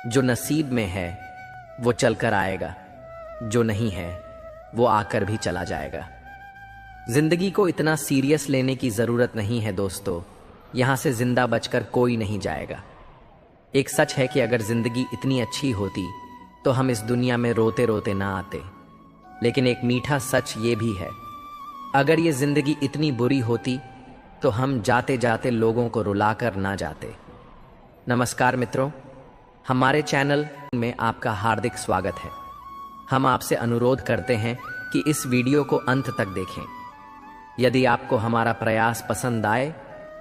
जो नसीब में है वो चलकर आएगा, जो नहीं है वो आकर भी चला जाएगा। जिंदगी को इतना सीरियस लेने की जरूरत नहीं है दोस्तों, यहां से जिंदा बचकर कोई नहीं जाएगा। एक सच है कि अगर जिंदगी इतनी अच्छी होती तो हम इस दुनिया में रोते रोते ना आते। लेकिन एक मीठा सच ये भी है, अगर ये जिंदगी इतनी बुरी होती तो हम जाते जाते लोगों को रुलाकर ना जाते। नमस्कार मित्रों, हमारे चैनल में आपका हार्दिक स्वागत है। हम आपसे अनुरोध करते हैं कि इस वीडियो को अंत तक देखें। यदि आपको हमारा प्रयास पसंद आए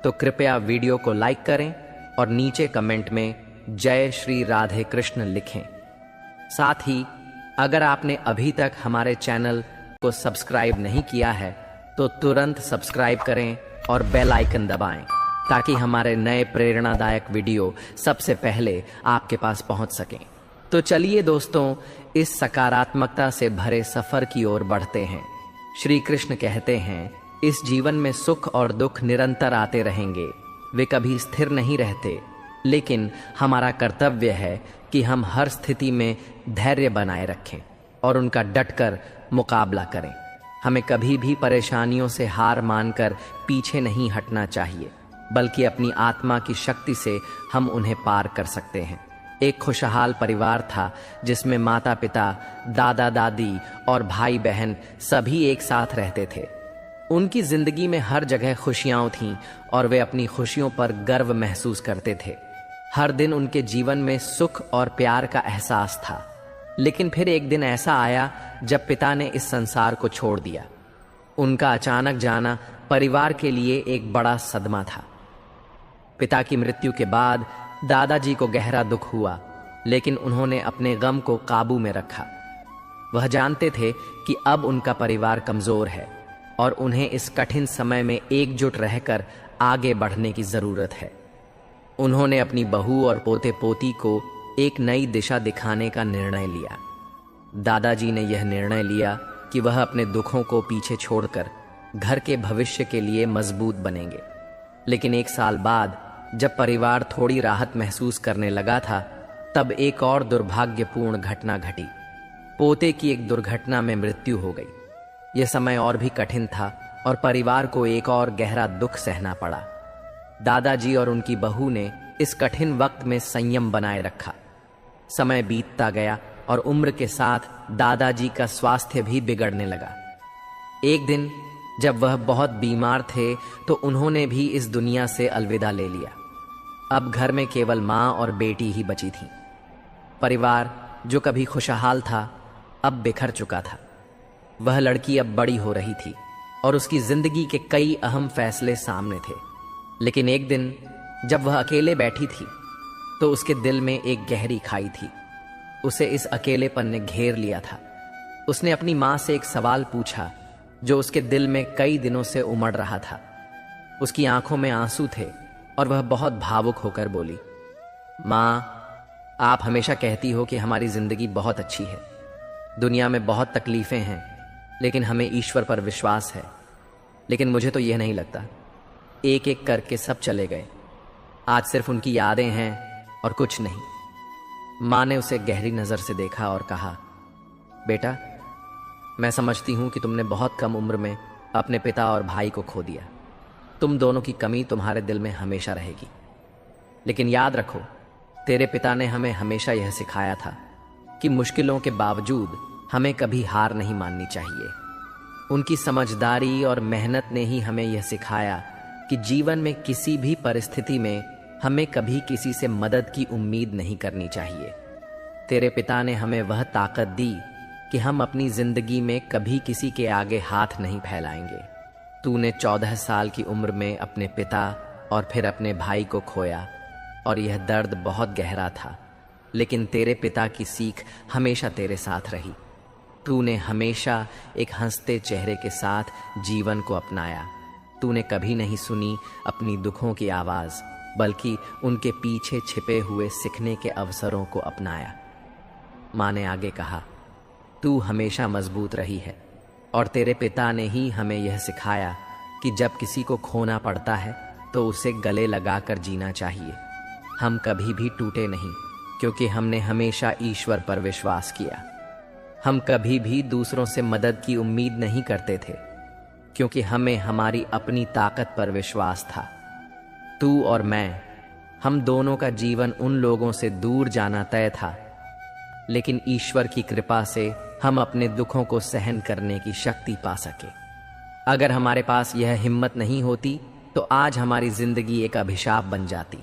तो कृपया वीडियो को लाइक करें और नीचे कमेंट में जय श्री राधे कृष्ण लिखें। साथ ही अगर आपने अभी तक हमारे चैनल को सब्सक्राइब नहीं किया है तो तुरंत सब्सक्राइब करें और बेल आइकन दबाएं ताकि हमारे नए प्रेरणादायक वीडियो सबसे पहले आपके पास पहुंच सकें। तो चलिए दोस्तों, इस सकारात्मकता से भरे सफर की ओर बढ़ते हैं। श्री कृष्ण कहते हैं, इस जीवन में सुख और दुख निरंतर आते रहेंगे, वे कभी स्थिर नहीं रहते, लेकिन हमारा कर्तव्य है कि हम हर स्थिति में धैर्य बनाए रखें और उनका डटकर मुकाबला करें। हमें कभी भी परेशानियों से हार मानकर पीछे नहीं हटना चाहिए, बल्कि अपनी आत्मा की शक्ति से हम उन्हें पार कर सकते हैं। एक खुशहाल परिवार था जिसमें माता पिता, दादा दादी और भाई बहन सभी एक साथ रहते थे। उनकी जिंदगी में हर जगह खुशियां थीं और वे अपनी खुशियों पर गर्व महसूस करते थे। हर दिन उनके जीवन में सुख और प्यार का एहसास था। लेकिन फिर एक दिन ऐसा आया जब पिता ने इस संसार को छोड़ दिया। उनका अचानक जाना परिवार के लिए एक बड़ा सदमा था। पिता की मृत्यु के बाद दादाजी को गहरा दुख हुआ, लेकिन उन्होंने अपने गम को काबू में रखा। वह जानते थे कि अब उनका परिवार कमजोर है और उन्हें इस कठिन समय में एकजुट रहकर आगे बढ़ने की जरूरत है। उन्होंने अपनी बहू और पोते पोती को एक नई दिशा दिखाने का निर्णय लिया। दादाजी ने यह निर्णय लिया कि वह अपने दुखों को पीछे छोड़कर घर के भविष्य के लिए मजबूत बनेंगे। लेकिन एक साल बाद जब परिवार थोड़ी राहत महसूस करने लगा था, तब एक और दुर्भाग्यपूर्ण घटना घटी। पोते की एक दुर्घटना में मृत्यु हो गई। यह समय और भी कठिन था और परिवार को एक और गहरा दुख सहना पड़ा। दादाजी और उनकी बहू ने इस कठिन वक्त में संयम बनाए रखा। समय बीतता गया और उम्र के साथ दादाजी का स्वास्थ्य भी बिगड़ने लगा। एक दिन जब वह बहुत बीमार थे तो उन्होंने भी इस दुनिया से अलविदा ले लिया। अब घर में केवल माँ और बेटी ही बची थी। परिवार जो कभी खुशहाल था अब बिखर चुका था। वह लड़की अब बड़ी हो रही थी और उसकी जिंदगी के कई अहम फैसले सामने थे। लेकिन एक दिन जब वह अकेले बैठी थी तो उसके दिल में एक गहरी खाई थी। उसे इस अकेलेपन ने घेर लिया था। उसने अपनी माँ से एक सवाल पूछा जो उसके दिल में कई दिनों से उमड़ रहा था। उसकी आंखों में आंसू थे और वह बहुत भावुक होकर बोली, माँ, आप हमेशा कहती हो कि हमारी जिंदगी बहुत अच्छी है, दुनिया में बहुत तकलीफें हैं, लेकिन हमें ईश्वर पर विश्वास है। लेकिन मुझे तो यह नहीं लगता। एक एक करके सब चले गए, आज सिर्फ उनकी यादें हैं और कुछ नहीं। माँ ने उसे गहरी नजर से देखा और कहा, बेटा, मैं समझती हूं कि तुमने बहुत कम उम्र में अपने पिता और भाई को खो दिया। तुम दोनों की कमी तुम्हारे दिल में हमेशा रहेगी। लेकिन याद रखो, तेरे पिता ने हमें हमेशा यह सिखाया था कि मुश्किलों के बावजूद हमें कभी हार नहीं माननी चाहिए। उनकी समझदारी और मेहनत ने ही हमें यह सिखाया कि जीवन में किसी भी परिस्थिति में हमें कभी किसी से मदद की उम्मीद नहीं करनी चाहिए। तेरे पिता ने हमें वह ताकत दी कि हम अपनी जिंदगी में कभी किसी के आगे हाथ नहीं फैलाएंगे। तूने 14 साल की उम्र में अपने पिता और फिर अपने भाई को खोया और यह दर्द बहुत गहरा था, लेकिन तेरे पिता की सीख हमेशा तेरे साथ रही। तूने हमेशा एक हंसते चेहरे के साथ जीवन को अपनाया। तूने कभी नहीं सुनी अपनी दुखों की आवाज, बल्कि उनके पीछे छिपे हुए सीखने के अवसरों को अपनाया। माँ ने आगे कहा, तू हमेशा मजबूत रही है और तेरे पिता ने ही हमें यह सिखाया कि जब किसी को खोना पड़ता है तो उसे गले लगाकर जीना चाहिए। हम कभी भी टूटे नहीं, क्योंकि हमने हमेशा ईश्वर पर विश्वास किया। हम कभी भी दूसरों से मदद की उम्मीद नहीं करते थे, क्योंकि हमें हमारी अपनी ताकत पर विश्वास था। तू और मैं, हम दोनों का जीवन उन लोगों से दूर जाना तय था, लेकिन ईश्वर की कृपा से हम अपने दुखों को सहन करने की शक्ति पा सके। अगर हमारे पास यह हिम्मत नहीं होती तो आज हमारी जिंदगी एक अभिशाप बन जाती।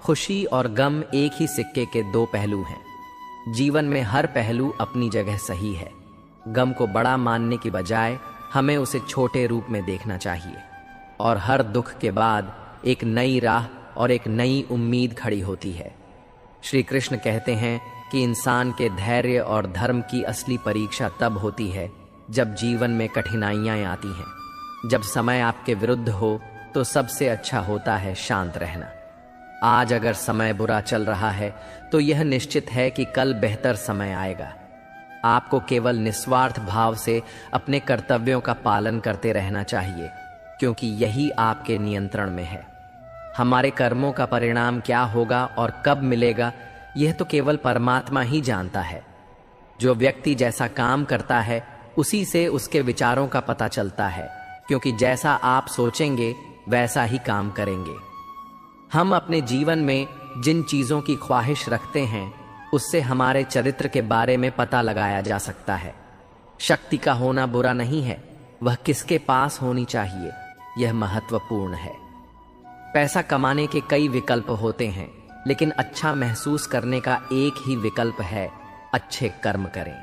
खुशी और गम एक ही सिक्के के दो पहलू हैं। जीवन में हर पहलू अपनी जगह सही है। गम को बड़ा मानने की बजाय हमें उसे छोटे रूप में देखना चाहिए, और हर दुख के बाद एक नई राह और एक नई उम्मीद खड़ी होती है। श्री कृष्ण कहते हैं कि इंसान के धैर्य और धर्म की असली परीक्षा तब होती है जब जीवन में कठिनाइयां आती हैं। जब समय आपके विरुद्ध हो तो सबसे अच्छा होता है शांत रहना। आज अगर समय बुरा चल रहा है तो यह निश्चित है कि कल बेहतर समय आएगा। आपको केवल निस्वार्थ भाव से अपने कर्तव्यों का पालन करते रहना चाहिए, क्योंकि यही आपके नियंत्रण में है। हमारे कर्मों का परिणाम क्या होगा और कब मिलेगा, यह तो केवल परमात्मा ही जानता है। जो व्यक्ति जैसा काम करता है उसी से उसके विचारों का पता चलता है, क्योंकि जैसा आप सोचेंगे वैसा ही काम करेंगे। हम अपने जीवन में जिन चीजों की ख्वाहिश रखते हैं उससे हमारे चरित्र के बारे में पता लगाया जा सकता है। शक्ति का होना बुरा नहीं है, वह किसके पास होनी चाहिए यह महत्वपूर्ण है। पैसा कमाने के कई विकल्प होते हैं, लेकिन अच्छा महसूस करने का एक ही विकल्प है, अच्छे कर्म करें।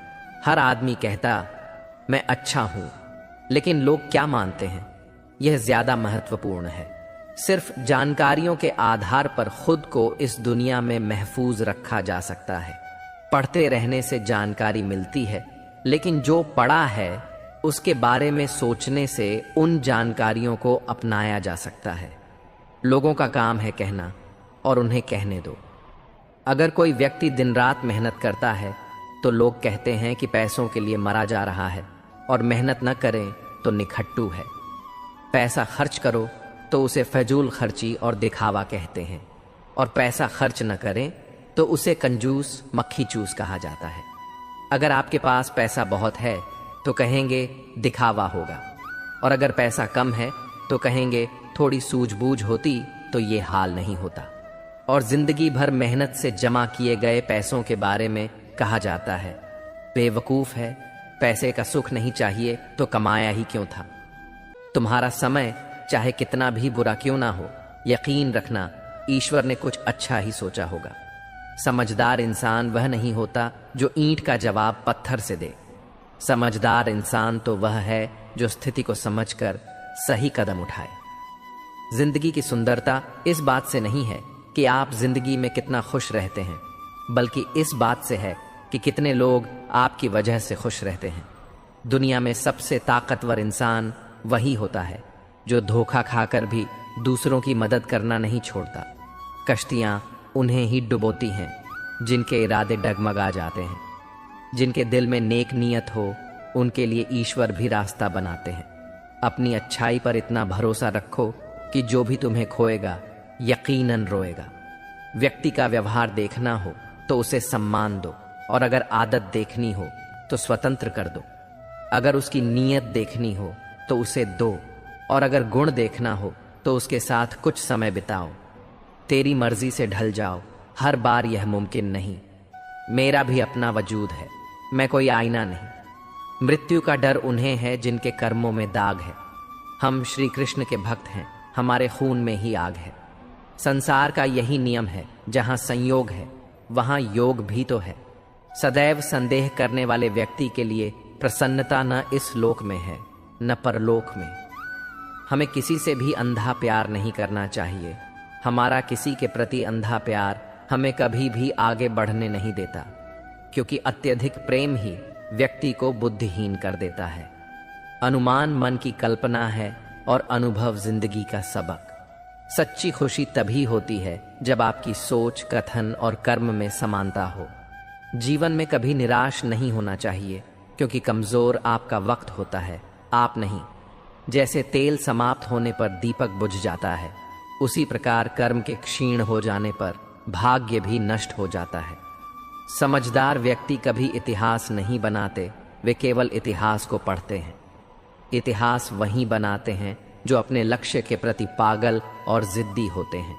हर आदमी कहता मैं अच्छा हूं, लेकिन लोग क्या मानते हैं यह ज्यादा महत्वपूर्ण है। सिर्फ जानकारियों के आधार पर खुद को इस दुनिया में महफूज रखा जा सकता है। पढ़ते रहने से जानकारी मिलती है, लेकिन जो पढ़ा है उसके बारे में सोचने से उन जानकारियों को अपनाया जा सकता है। लोगों का काम है कहना, और उन्हें कहने दो। अगर कोई व्यक्ति दिन रात मेहनत करता है तो लोग कहते हैं कि पैसों के लिए मरा जा रहा है, और मेहनत न करें तो निखट्टू है। पैसा खर्च करो तो उसे फजूल खर्ची और दिखावा कहते हैं, और पैसा खर्च न करें तो उसे कंजूस मक्खी चूस कहा जाता है। अगर आपके पास पैसा बहुत है तो कहेंगे दिखावा होगा, और अगर पैसा कम है तो कहेंगे थोड़ी सूझबूझ होती तो ये हाल नहीं होता। और जिंदगी भर मेहनत से जमा किए गए पैसों के बारे में कहा जाता है बेवकूफ है, पैसे का सुख नहीं चाहिए तो कमाया ही क्यों था। तुम्हारा समय चाहे कितना भी बुरा क्यों ना हो, यकीन रखना ईश्वर ने कुछ अच्छा ही सोचा होगा। समझदार इंसान वह नहीं होता जो ईंट का जवाब पत्थर से दे। समझदार इंसान तो वह है जो स्थिति को समझकर सही कदम उठाए। जिंदगी की सुंदरता इस बात से नहीं है कि आप जिंदगी में कितना खुश रहते हैं, बल्कि इस बात से है कि कितने लोग आपकी वजह से खुश रहते हैं। दुनिया में सबसे ताकतवर इंसान वही होता है जो धोखा खाकर भी दूसरों की मदद करना नहीं छोड़ता। कश्तियां उन्हें ही डुबोती हैं जिनके इरादे डगमगा जाते हैं। जिनके दिल में नेक नियत हो उनके लिए ईश्वर भी रास्ता बनाते हैं। अपनी अच्छाई पर इतना भरोसा रखो कि जो भी तुम्हें खोएगा यकीनन रोएगा। व्यक्ति का व्यवहार देखना हो तो उसे सम्मान दो, और अगर आदत देखनी हो तो स्वतंत्र कर दो। अगर उसकी नीयत देखनी हो तो उसे दो, और अगर गुण देखना हो तो उसके साथ कुछ समय बिताओ। तेरी मर्जी से ढल जाओ, हर बार यह मुमकिन नहीं। मेरा भी अपना वजूद है, मैं कोई आईना नहीं। मृत्यु का डर उन्हें है जिनके कर्मों में दाग है। हम श्री कृष्ण के भक्त हैं, हमारे खून में ही आग है। संसार का यही नियम है, जहां संयोग है वहां योग भी तो है। सदैव संदेह करने वाले व्यक्ति के लिए प्रसन्नता न इस लोक में है न परलोक में। हमें किसी से भी अंधा प्यार नहीं करना चाहिए। हमारा किसी के प्रति अंधा प्यार हमें कभी भी आगे बढ़ने नहीं देता, क्योंकि अत्यधिक प्रेम ही व्यक्ति को बुद्धिहीन कर देता है। अनुमान मन की कल्पना है और अनुभव जिंदगी का सबक। सच्ची खुशी तभी होती है जब आपकी सोच, कथन और कर्म में समानता हो। जीवन में कभी निराश नहीं होना चाहिए, क्योंकि कमजोर आपका वक्त होता है, आप नहीं। जैसे तेल समाप्त होने पर दीपक बुझ जाता है, उसी प्रकार कर्म के क्षीण हो जाने पर भाग्य भी नष्ट हो जाता है। समझदार व्यक्ति कभी इतिहास नहीं बनाते, वे केवल इतिहास को पढ़ते हैं। इतिहास वही बनाते हैं जो अपने लक्ष्य के प्रति पागल और जिद्दी होते हैं।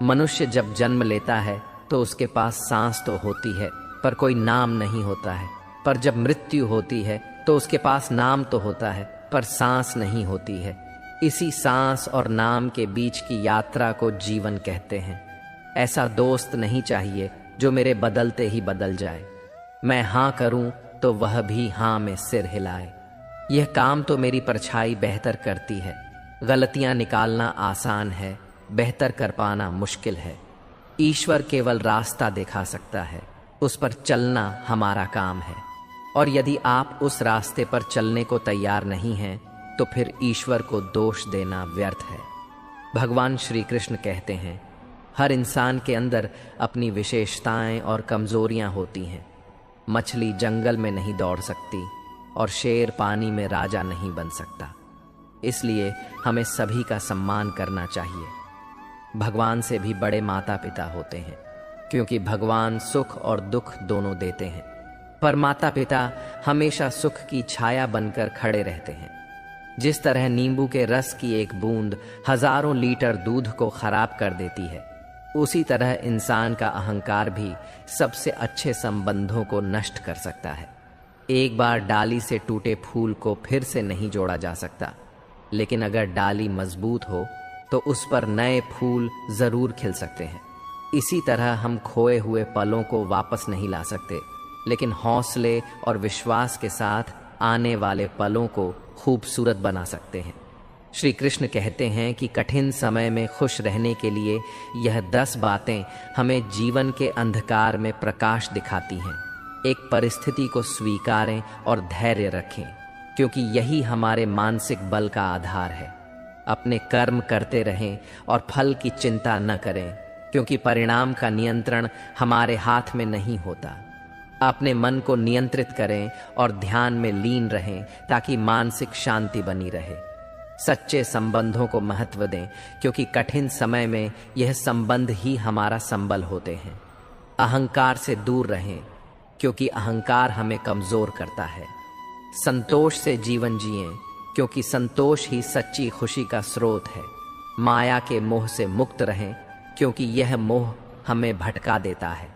मनुष्य जब जन्म लेता है तो उसके पास सांस तो होती है पर कोई नाम नहीं होता है, पर जब मृत्यु होती है तो उसके पास नाम तो होता है पर सांस नहीं होती है। इसी सांस और नाम के बीच की यात्रा को जीवन कहते हैं। ऐसा दोस्त नहीं चाहिए जो मेरे बदलते ही बदल जाए। मैं हाँ करूं तो वह भी हाँ में सिर हिलाए। यह काम तो मेरी परछाई बेहतर करती है। गलतियां निकालना आसान है, बेहतर कर पाना मुश्किल है। ईश्वर केवल रास्ता दिखा सकता है, उस पर चलना हमारा काम है। और यदि आप उस रास्ते पर चलने को तैयार नहीं हैं तो फिर ईश्वर को दोष देना व्यर्थ है। भगवान श्री कृष्ण कहते हैं, हर इंसान के अंदर अपनी विशेषताएं और कमजोरियां होती हैं। मछली जंगल में नहीं दौड़ सकती और शेर पानी में राजा नहीं बन सकता। इसलिए हमें सभी का सम्मान करना चाहिए। भगवान से भी बड़े माता पिता होते हैं, क्योंकि भगवान सुख और दुख दोनों देते हैं, पर माता पिता हमेशा सुख की छाया बनकर खड़े रहते हैं। जिस तरह नींबू के रस की एक बूंद हजारों लीटर दूध को खराब कर देती है, उसी तरह इंसान का अहंकार भी सबसे अच्छे संबंधों को नष्ट कर सकता है। एक बार डाली से टूटे फूल को फिर से नहीं जोड़ा जा सकता, लेकिन अगर डाली मजबूत हो तो उस पर नए फूल जरूर खिल सकते हैं। इसी तरह हम खोए हुए पलों को वापस नहीं ला सकते, लेकिन हौसले और विश्वास के साथ आने वाले पलों को खूबसूरत बना सकते हैं। श्री कृष्ण कहते हैं कि कठिन समय में खुश रहने के लिए यह 10 बातें हमें जीवन के अंधकार में प्रकाश दिखाती हैं। एक परिस्थिति को स्वीकारें और धैर्य रखें, क्योंकि यही हमारे मानसिक बल का आधार है। अपने कर्म करते रहें और फल की चिंता न करें, क्योंकि परिणाम का नियंत्रण हमारे हाथ में नहीं होता। अपने मन को नियंत्रित करें और ध्यान में लीन रहें ताकि मानसिक शांति बनी रहे। सच्चे संबंधों को महत्व दें, क्योंकि कठिन समय में यह संबंध ही हमारा संबल होते हैं। अहंकार से दूर रहें, क्योंकि अहंकार हमें कमजोर करता है। संतोष से जीवन जिएं, क्योंकि संतोष ही सच्ची खुशी का स्रोत है। माया के मोह से मुक्त रहें, क्योंकि यह मोह हमें भटका देता है।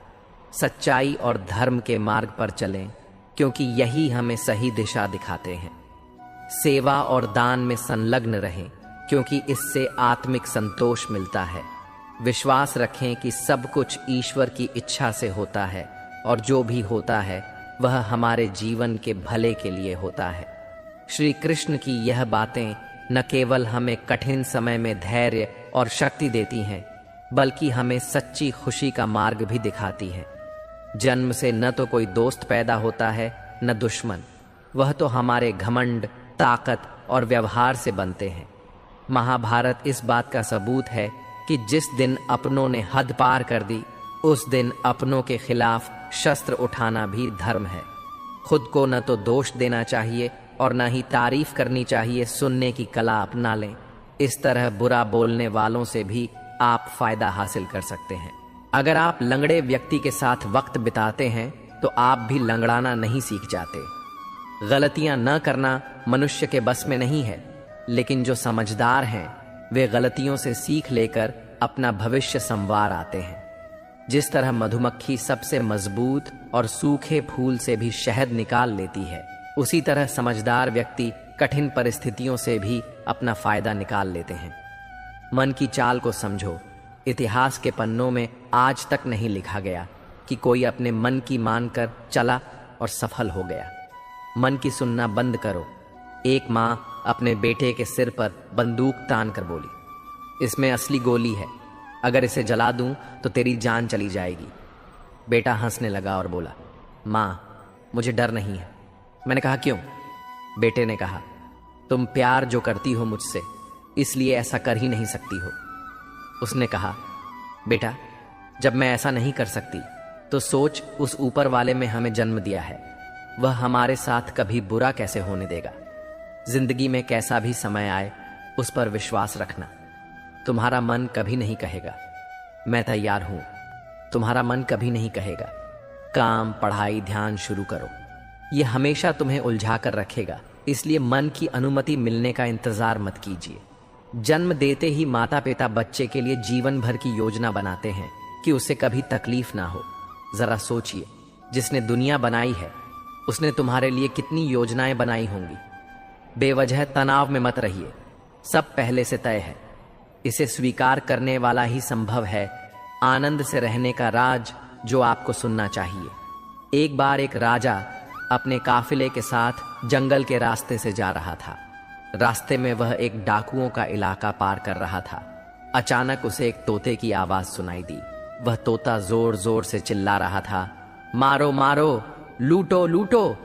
सच्चाई और धर्म के मार्ग पर चलें, क्योंकि यही हमें सही दिशा दिखाते हैं। सेवा और दान में संलग्न रहें, क्योंकि इससे आत्मिक संतोष मिलता है। विश्वास रखें कि सब कुछ ईश्वर की इच्छा से होता है और जो भी होता है वह हमारे जीवन के भले के लिए होता है। श्री कृष्ण की यह बातें न केवल हमें कठिन समय में धैर्य और शक्ति देती हैं, बल्कि हमें सच्ची खुशी का मार्ग भी दिखाती है। जन्म से न तो कोई दोस्त पैदा होता है न दुश्मन, वह तो हमारे घमंड, ताकत और व्यवहार से बनते हैं। महाभारत इस बात का सबूत है कि जिस दिन अपनों ने हद पार कर दी, उस दिन अपनों के खिलाफ शस्त्र उठाना भी धर्म है। खुद को न तो दोष देना चाहिए और न ही तारीफ करनी चाहिए। सुनने की कला अपना लें। इस तरह बुरा बोलने वालों से भी आप फायदा हासिल कर सकते हैं। अगर आप लंगड़े व्यक्ति के साथ वक्त बिताते हैं तो आप भी लंगड़ाना नहीं सीख जाते। गलतियां न करना मनुष्य के बस में नहीं है, लेकिन जो समझदार हैं वे गलतियों से सीख लेकर अपना भविष्य संवार आते हैं। जिस तरह मधुमक्खी सबसे मजबूत और सूखे फूल से भी शहद निकाल लेती है, उसी तरह समझदार व्यक्ति कठिन परिस्थितियों से भी अपना फायदा निकाल लेते हैं। मन की चाल को समझो। इतिहास के पन्नों में आज तक नहीं लिखा गया कि कोई अपने मन की मानकर चला और सफल हो गया। मन की सुनना बंद करो। एक माँ अपने बेटे के सिर पर बंदूक तान कर बोली, इसमें असली गोली है, अगर इसे जला दूं तो तेरी जान चली जाएगी। बेटा हंसने लगा और बोला, माँ मुझे डर नहीं है। मैंने कहा क्यों? बेटे ने कहा, तुम प्यार जो करती हो मुझसे, इसलिए ऐसा कर ही नहीं सकती हो। उसने कहा, बेटा जब मैं ऐसा नहीं कर सकती तो सोच उस ऊपर वाले में हमें जन्म दिया है, वह हमारे साथ कभी बुरा कैसे होने देगा। जिंदगी में कैसा भी समय आए उस पर विश्वास रखना। तुम्हारा मन कभी नहीं कहेगा मैं तैयार हूं, तुम्हारा मन कभी नहीं कहेगा काम, पढ़ाई, ध्यान शुरू करो। यह हमेशा तुम्हें उलझा कर रखेगा। इसलिए मन की अनुमति मिलने का इंतजार मत कीजिए। जन्म देते ही माता पिता बच्चे के लिए जीवन भर की योजना बनाते हैं कि उसे कभी तकलीफ ना हो। जरा सोचिए, जिसने दुनिया बनाई है उसने तुम्हारे लिए कितनी योजनाएं बनाई होंगी। बेवजह तनाव में मत रहिए, सब पहले से तय है। इसे स्वीकार करने वाला ही संभव है आनंद से रहने का राज जो आपको सुनना चाहिए। एक बार एक राजा अपने काफिले के साथ जंगल के रास्ते से जा रहा था। रास्ते में वह एक डाकुओं का इलाका पार कर रहा था। अचानक उसे एक तोते की आवाज सुनाई दी। वह तोता जोर जोर से चिल्ला रहा था, मारो मारो, लूटो लूटो।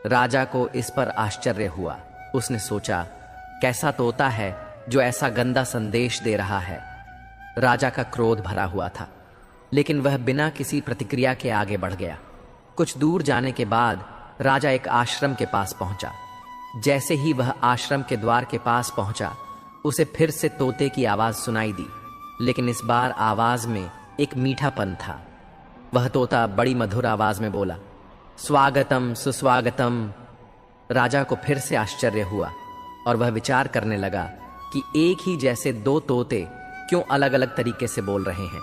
राजा को इस पर आश्चर्य हुआ। उसने सोचा, कैसा तोता है जो ऐसा गंदा संदेश दे रहा है। राजा का क्रोध भरा हुआ था, लेकिन वह बिना किसी प्रतिक्रिया के आगे बढ़ गया। कुछ दूर जाने के बाद राजा एक आश्रम के पास पहुंचा। जैसे ही वह आश्रम के द्वार के पास पहुंचा, उसे फिर से तोते की आवाज सुनाई दी, लेकिन इस बार आवाज में एक मीठापन था। वह तोता बड़ी मधुर आवाज में बोला, स्वागतम सुस्वागतम। राजा को फिर से आश्चर्य हुआ और वह विचार करने लगा कि एक ही जैसे दो तोते क्यों अलग अलग तरीके से बोल रहे हैं।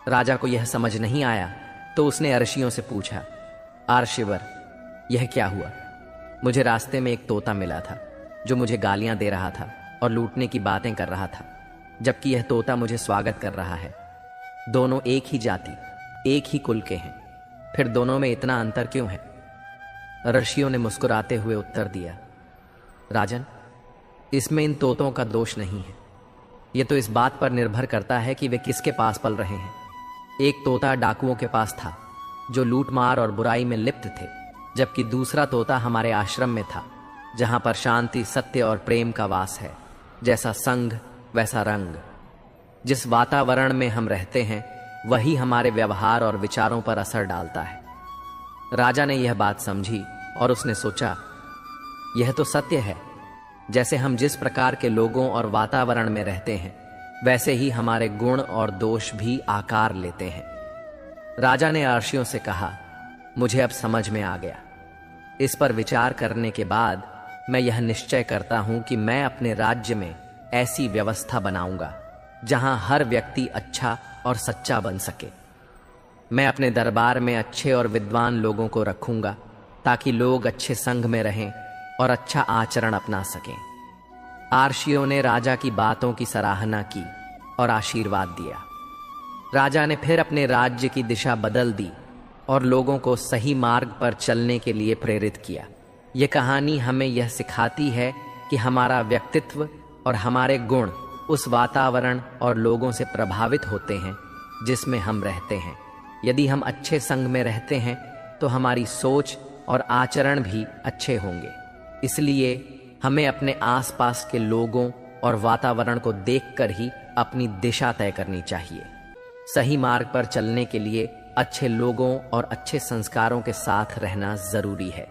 राजा को यह समझ नहीं आया तो उसने अर्षियों से पूछा, आर्षिवर, यह क्या हुआ? मुझे रास्ते में एक तोता मिला था जो मुझे गालियां दे रहा था और लूटने की बातें कर रहा था, जबकि यह तोता मुझे स्वागत कर रहा है। दोनों एक ही जाति, एक ही कुल के हैं, फिर दोनों में इतना अंतर क्यों है? ऋषियों ने मुस्कुराते हुए उत्तर दिया, राजन, इसमें इन तोतों का दोष नहीं है। यह तो इस बात पर निर्भर करता है कि वे किसके पास पल रहे हैं। एक तोता डाकुओं के पास था जो लूटमार और बुराई में लिप्त थे, जबकि दूसरा तोता हमारे आश्रम में था जहां पर शांति, सत्य और प्रेम का वास है। जैसा संग वैसा रंग। जिस वातावरण में हम रहते हैं वही हमारे व्यवहार और विचारों पर असर डालता है। राजा ने यह बात समझी और उसने सोचा, यह तो सत्य है। जैसे हम जिस प्रकार के लोगों और वातावरण में रहते हैं वैसे ही हमारे गुण और दोष भी आकार लेते हैं। राजा ने अर्षियों से कहा, मुझे अब समझ में आ गया। इस पर विचार करने के बाद मैं यह निश्चय करता हूं कि मैं अपने राज्य में ऐसी व्यवस्था बनाऊंगा जहां हर व्यक्ति अच्छा और सच्चा बन सके। मैं अपने दरबार में अच्छे और विद्वान लोगों को रखूंगा ताकि लोग अच्छे संग में रहें और अच्छा आचरण अपना सकें। आर्षियों ने राजा की बातों की सराहना की और आशीर्वाद दिया। राजा ने फिर अपने राज्य की दिशा बदल दी और लोगों को सही मार्ग पर चलने के लिए प्रेरित किया। यह कहानी हमें यह सिखाती है कि हमारा व्यक्तित्व और हमारे गुण उस वातावरण और लोगों से प्रभावित होते हैं जिसमें हम रहते हैं। यदि हम अच्छे संग में रहते हैं तो हमारी सोच और आचरण भी अच्छे होंगे। इसलिए हमें अपने आसपास के लोगों और वातावरण को देखकर ही अपनी दिशा तय करनी चाहिए। सही मार्ग पर चलने के लिए अच्छे लोगों और अच्छे संस्कारों के साथ रहना जरूरी है।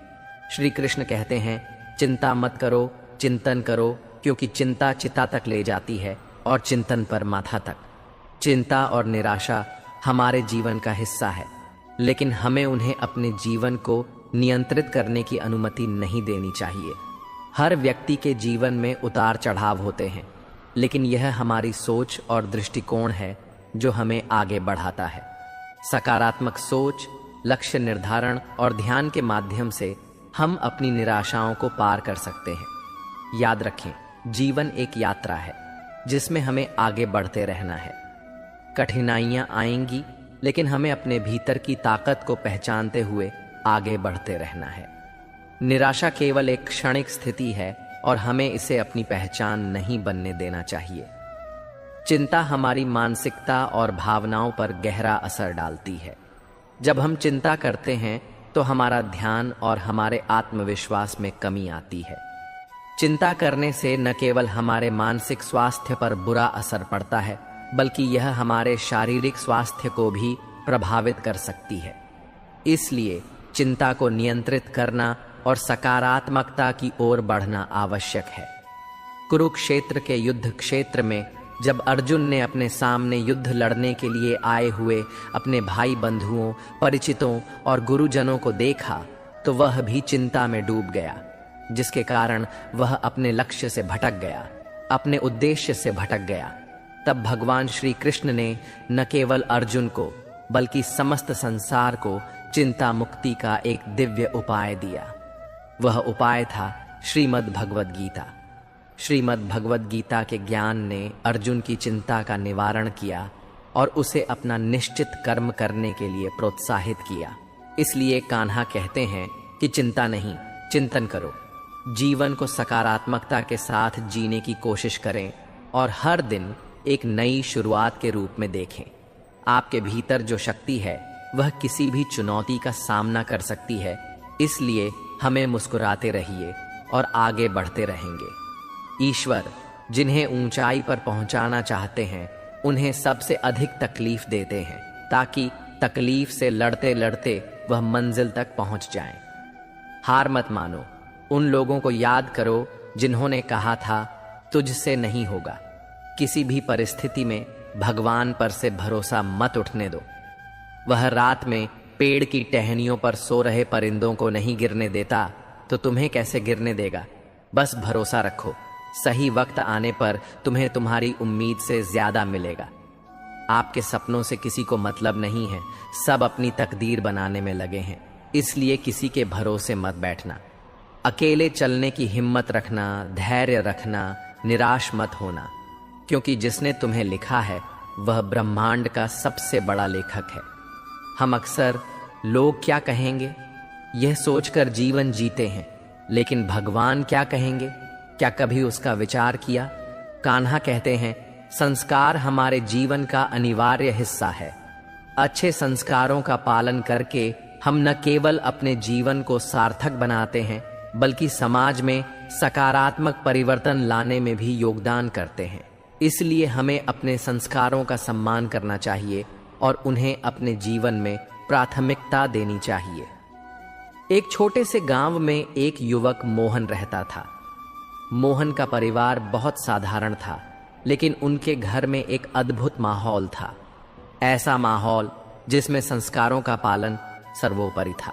श्री कृष्ण कहते हैं, चिंता मत करो, चिंतन करो, क्योंकि चिंता चिता तक ले जाती है और चिंतन पर माथा तक। चिंता और निराशा हमारे जीवन का हिस्सा है, लेकिन हमें उन्हें अपने जीवन को नियंत्रित करने की अनुमति नहीं देनी चाहिए। हर व्यक्ति के जीवन में उतार चढ़ाव होते हैं, लेकिन यह हमारी सोच और दृष्टिकोण है जो हमें आगे बढ़ाता है। सकारात्मक सोच, लक्ष्य निर्धारण और ध्यान के माध्यम से हम अपनी निराशाओं को पार कर सकते हैं। याद रखें, जीवन एक यात्रा है जिसमें हमें आगे बढ़ते रहना है। कठिनाइयां आएंगी, लेकिन हमें अपने भीतर की ताकत को पहचानते हुए आगे बढ़ते रहना है। निराशा केवल एक क्षणिक स्थिति है और हमें इसे अपनी पहचान नहीं बनने देना चाहिए। चिंता हमारी मानसिकता और भावनाओं पर गहरा असर डालती है। जब हम चिंता करते हैं तो हमारा ध्यान और हमारे आत्मविश्वास में कमी आती है। चिंता करने से न केवल हमारे मानसिक स्वास्थ्य पर बुरा असर पड़ता है, बल्कि यह हमारे शारीरिक स्वास्थ्य को भी प्रभावित कर सकती है। इसलिए चिंता को नियंत्रित करना और सकारात्मकता की ओर बढ़ना आवश्यक है। कुरुक्षेत्र के युद्ध क्षेत्र में जब अर्जुन ने अपने सामने युद्ध लड़ने के लिए आए हुए अपने भाई बंधुओं, परिचितों और गुरुजनों को देखा तो वह भी चिंता में डूब गया, जिसके कारण वह अपने लक्ष्य से भटक गया, अपने उद्देश्य से भटक गया। तब भगवान श्री कृष्ण ने न केवल अर्जुन को बल्कि समस्त संसार को चिंता मुक्ति का एक दिव्य उपाय दिया। वह उपाय था श्रीमद् भगवद गीता। श्रीमद् भगवद गीता के ज्ञान ने अर्जुन की चिंता का निवारण किया और उसे अपना निश्चित कर्म करने के लिए प्रोत्साहित किया। इसलिए कान्हा कहते हैं कि चिंता नहीं, चिंतन करो। जीवन को सकारात्मकता के साथ जीने की कोशिश करें और हर दिन एक नई शुरुआत के रूप में देखें। आपके भीतर जो शक्ति है वह किसी भी चुनौती का सामना कर सकती है। इसलिए हमें मुस्कुराते रहिए और आगे बढ़ते रहेंगे। ईश्वर जिन्हें ऊंचाई पर पहुंचाना चाहते हैं उन्हें सबसे अधिक तकलीफ देते हैं, ताकि तकलीफ से लड़ते लड़ते वह मंजिल तक पहुंच जाएं। हार मत मानो। उन लोगों को याद करो जिन्होंने कहा था तुझसे नहीं होगा। किसी भी परिस्थिति में भगवान पर से भरोसा मत उठने दो। वह रात में पेड़ की टहनियों पर सो रहे परिंदों को नहीं गिरने देता तो तुम्हें कैसे गिरने देगा। बस भरोसा रखो, सही वक्त आने पर तुम्हें तुम्हारी उम्मीद से ज्यादा मिलेगा। आपके सपनों से किसी को मतलब नहीं है, सब अपनी तकदीर बनाने में लगे हैं। इसलिए किसी के भरोसे मत बैठना। अकेले चलने की हिम्मत रखना, धैर्य रखना, निराश मत होना, क्योंकि जिसने तुम्हें लिखा है वह ब्रह्मांड का सबसे बड़ा लेखक है। हम अक्सर लोग क्या कहेंगे यह सोचकर जीवन जीते हैं, लेकिन भगवान क्या कहेंगे, क्या कभी उसका विचार किया? कान्हा कहते हैं, संस्कार हमारे जीवन का अनिवार्य हिस्सा है। अच्छे संस्कारों का पालन करके हम न केवल अपने जीवन को सार्थक बनाते हैं, बल्कि समाज में सकारात्मक परिवर्तन लाने में भी योगदान करते हैं। इसलिए हमें अपने संस्कारों का सम्मान करना चाहिए और उन्हें अपने जीवन में प्राथमिकता देनी चाहिए। एक छोटे से गांव में एक युवक मोहन रहता था। मोहन का परिवार बहुत साधारण था, लेकिन उनके घर में एक अद्भुत माहौल था। ऐसा माहौल जिसमें संस्कारों का पालन सर्वोपरि था।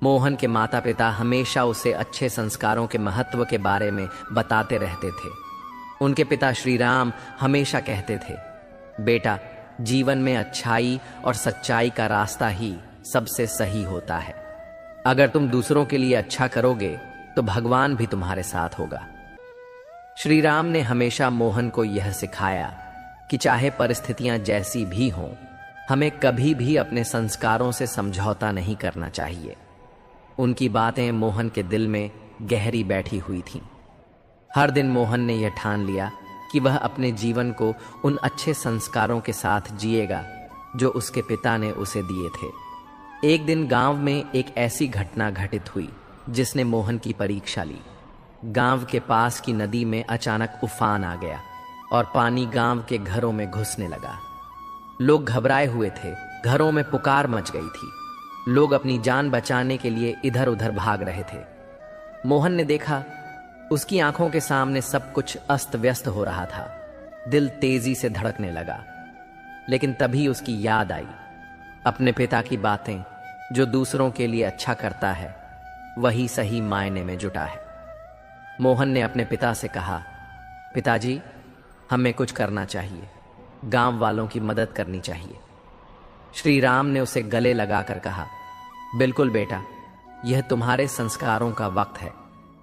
मोहन के माता पिता हमेशा उसे अच्छे संस्कारों के महत्व के बारे में बताते रहते थे। उनके पिता श्री राम हमेशा कहते थे, बेटा, जीवन में अच्छाई और सच्चाई का रास्ता ही सबसे सही होता है। अगर तुम दूसरों के लिए अच्छा करोगे तो भगवान भी तुम्हारे साथ होगा। श्री राम ने हमेशा मोहन को यह सिखाया कि चाहे परिस्थितियां जैसी भी हों, हमें कभी भी अपने संस्कारों से समझौता नहीं करना चाहिए। उनकी बातें मोहन के दिल में गहरी बैठी हुई थीं। हर दिन मोहन ने यह ठान लिया कि वह अपने जीवन को उन अच्छे संस्कारों के साथ जिएगा जो उसके पिता ने उसे दिए थे। एक दिन गांव में एक ऐसी घटना घटित हुई जिसने मोहन की परीक्षा ली। गांव के पास की नदी में अचानक उफान आ गया और पानी गांव के घरों में घुसने लगा। लोग घबराए हुए थे, घरों में पुकार मच गई थी। लोग अपनी जान बचाने के लिए इधर उधर भाग रहे थे। मोहन ने देखा, उसकी आंखों के सामने सब कुछ अस्त व्यस्त हो रहा था। दिल तेजी से धड़कने लगा, लेकिन तभी उसकी याद आई, अपने पिता की बातें, जो दूसरों के लिए अच्छा करता है वही सही मायने में जुटा है। मोहन ने अपने पिता से कहा, पिताजी, हमें कुछ करना चाहिए, गांव वालों की मदद करनी चाहिए। श्री राम ने उसे गले लगाकर कहा, बिल्कुल बेटा, यह तुम्हारे संस्कारों का वक्त है।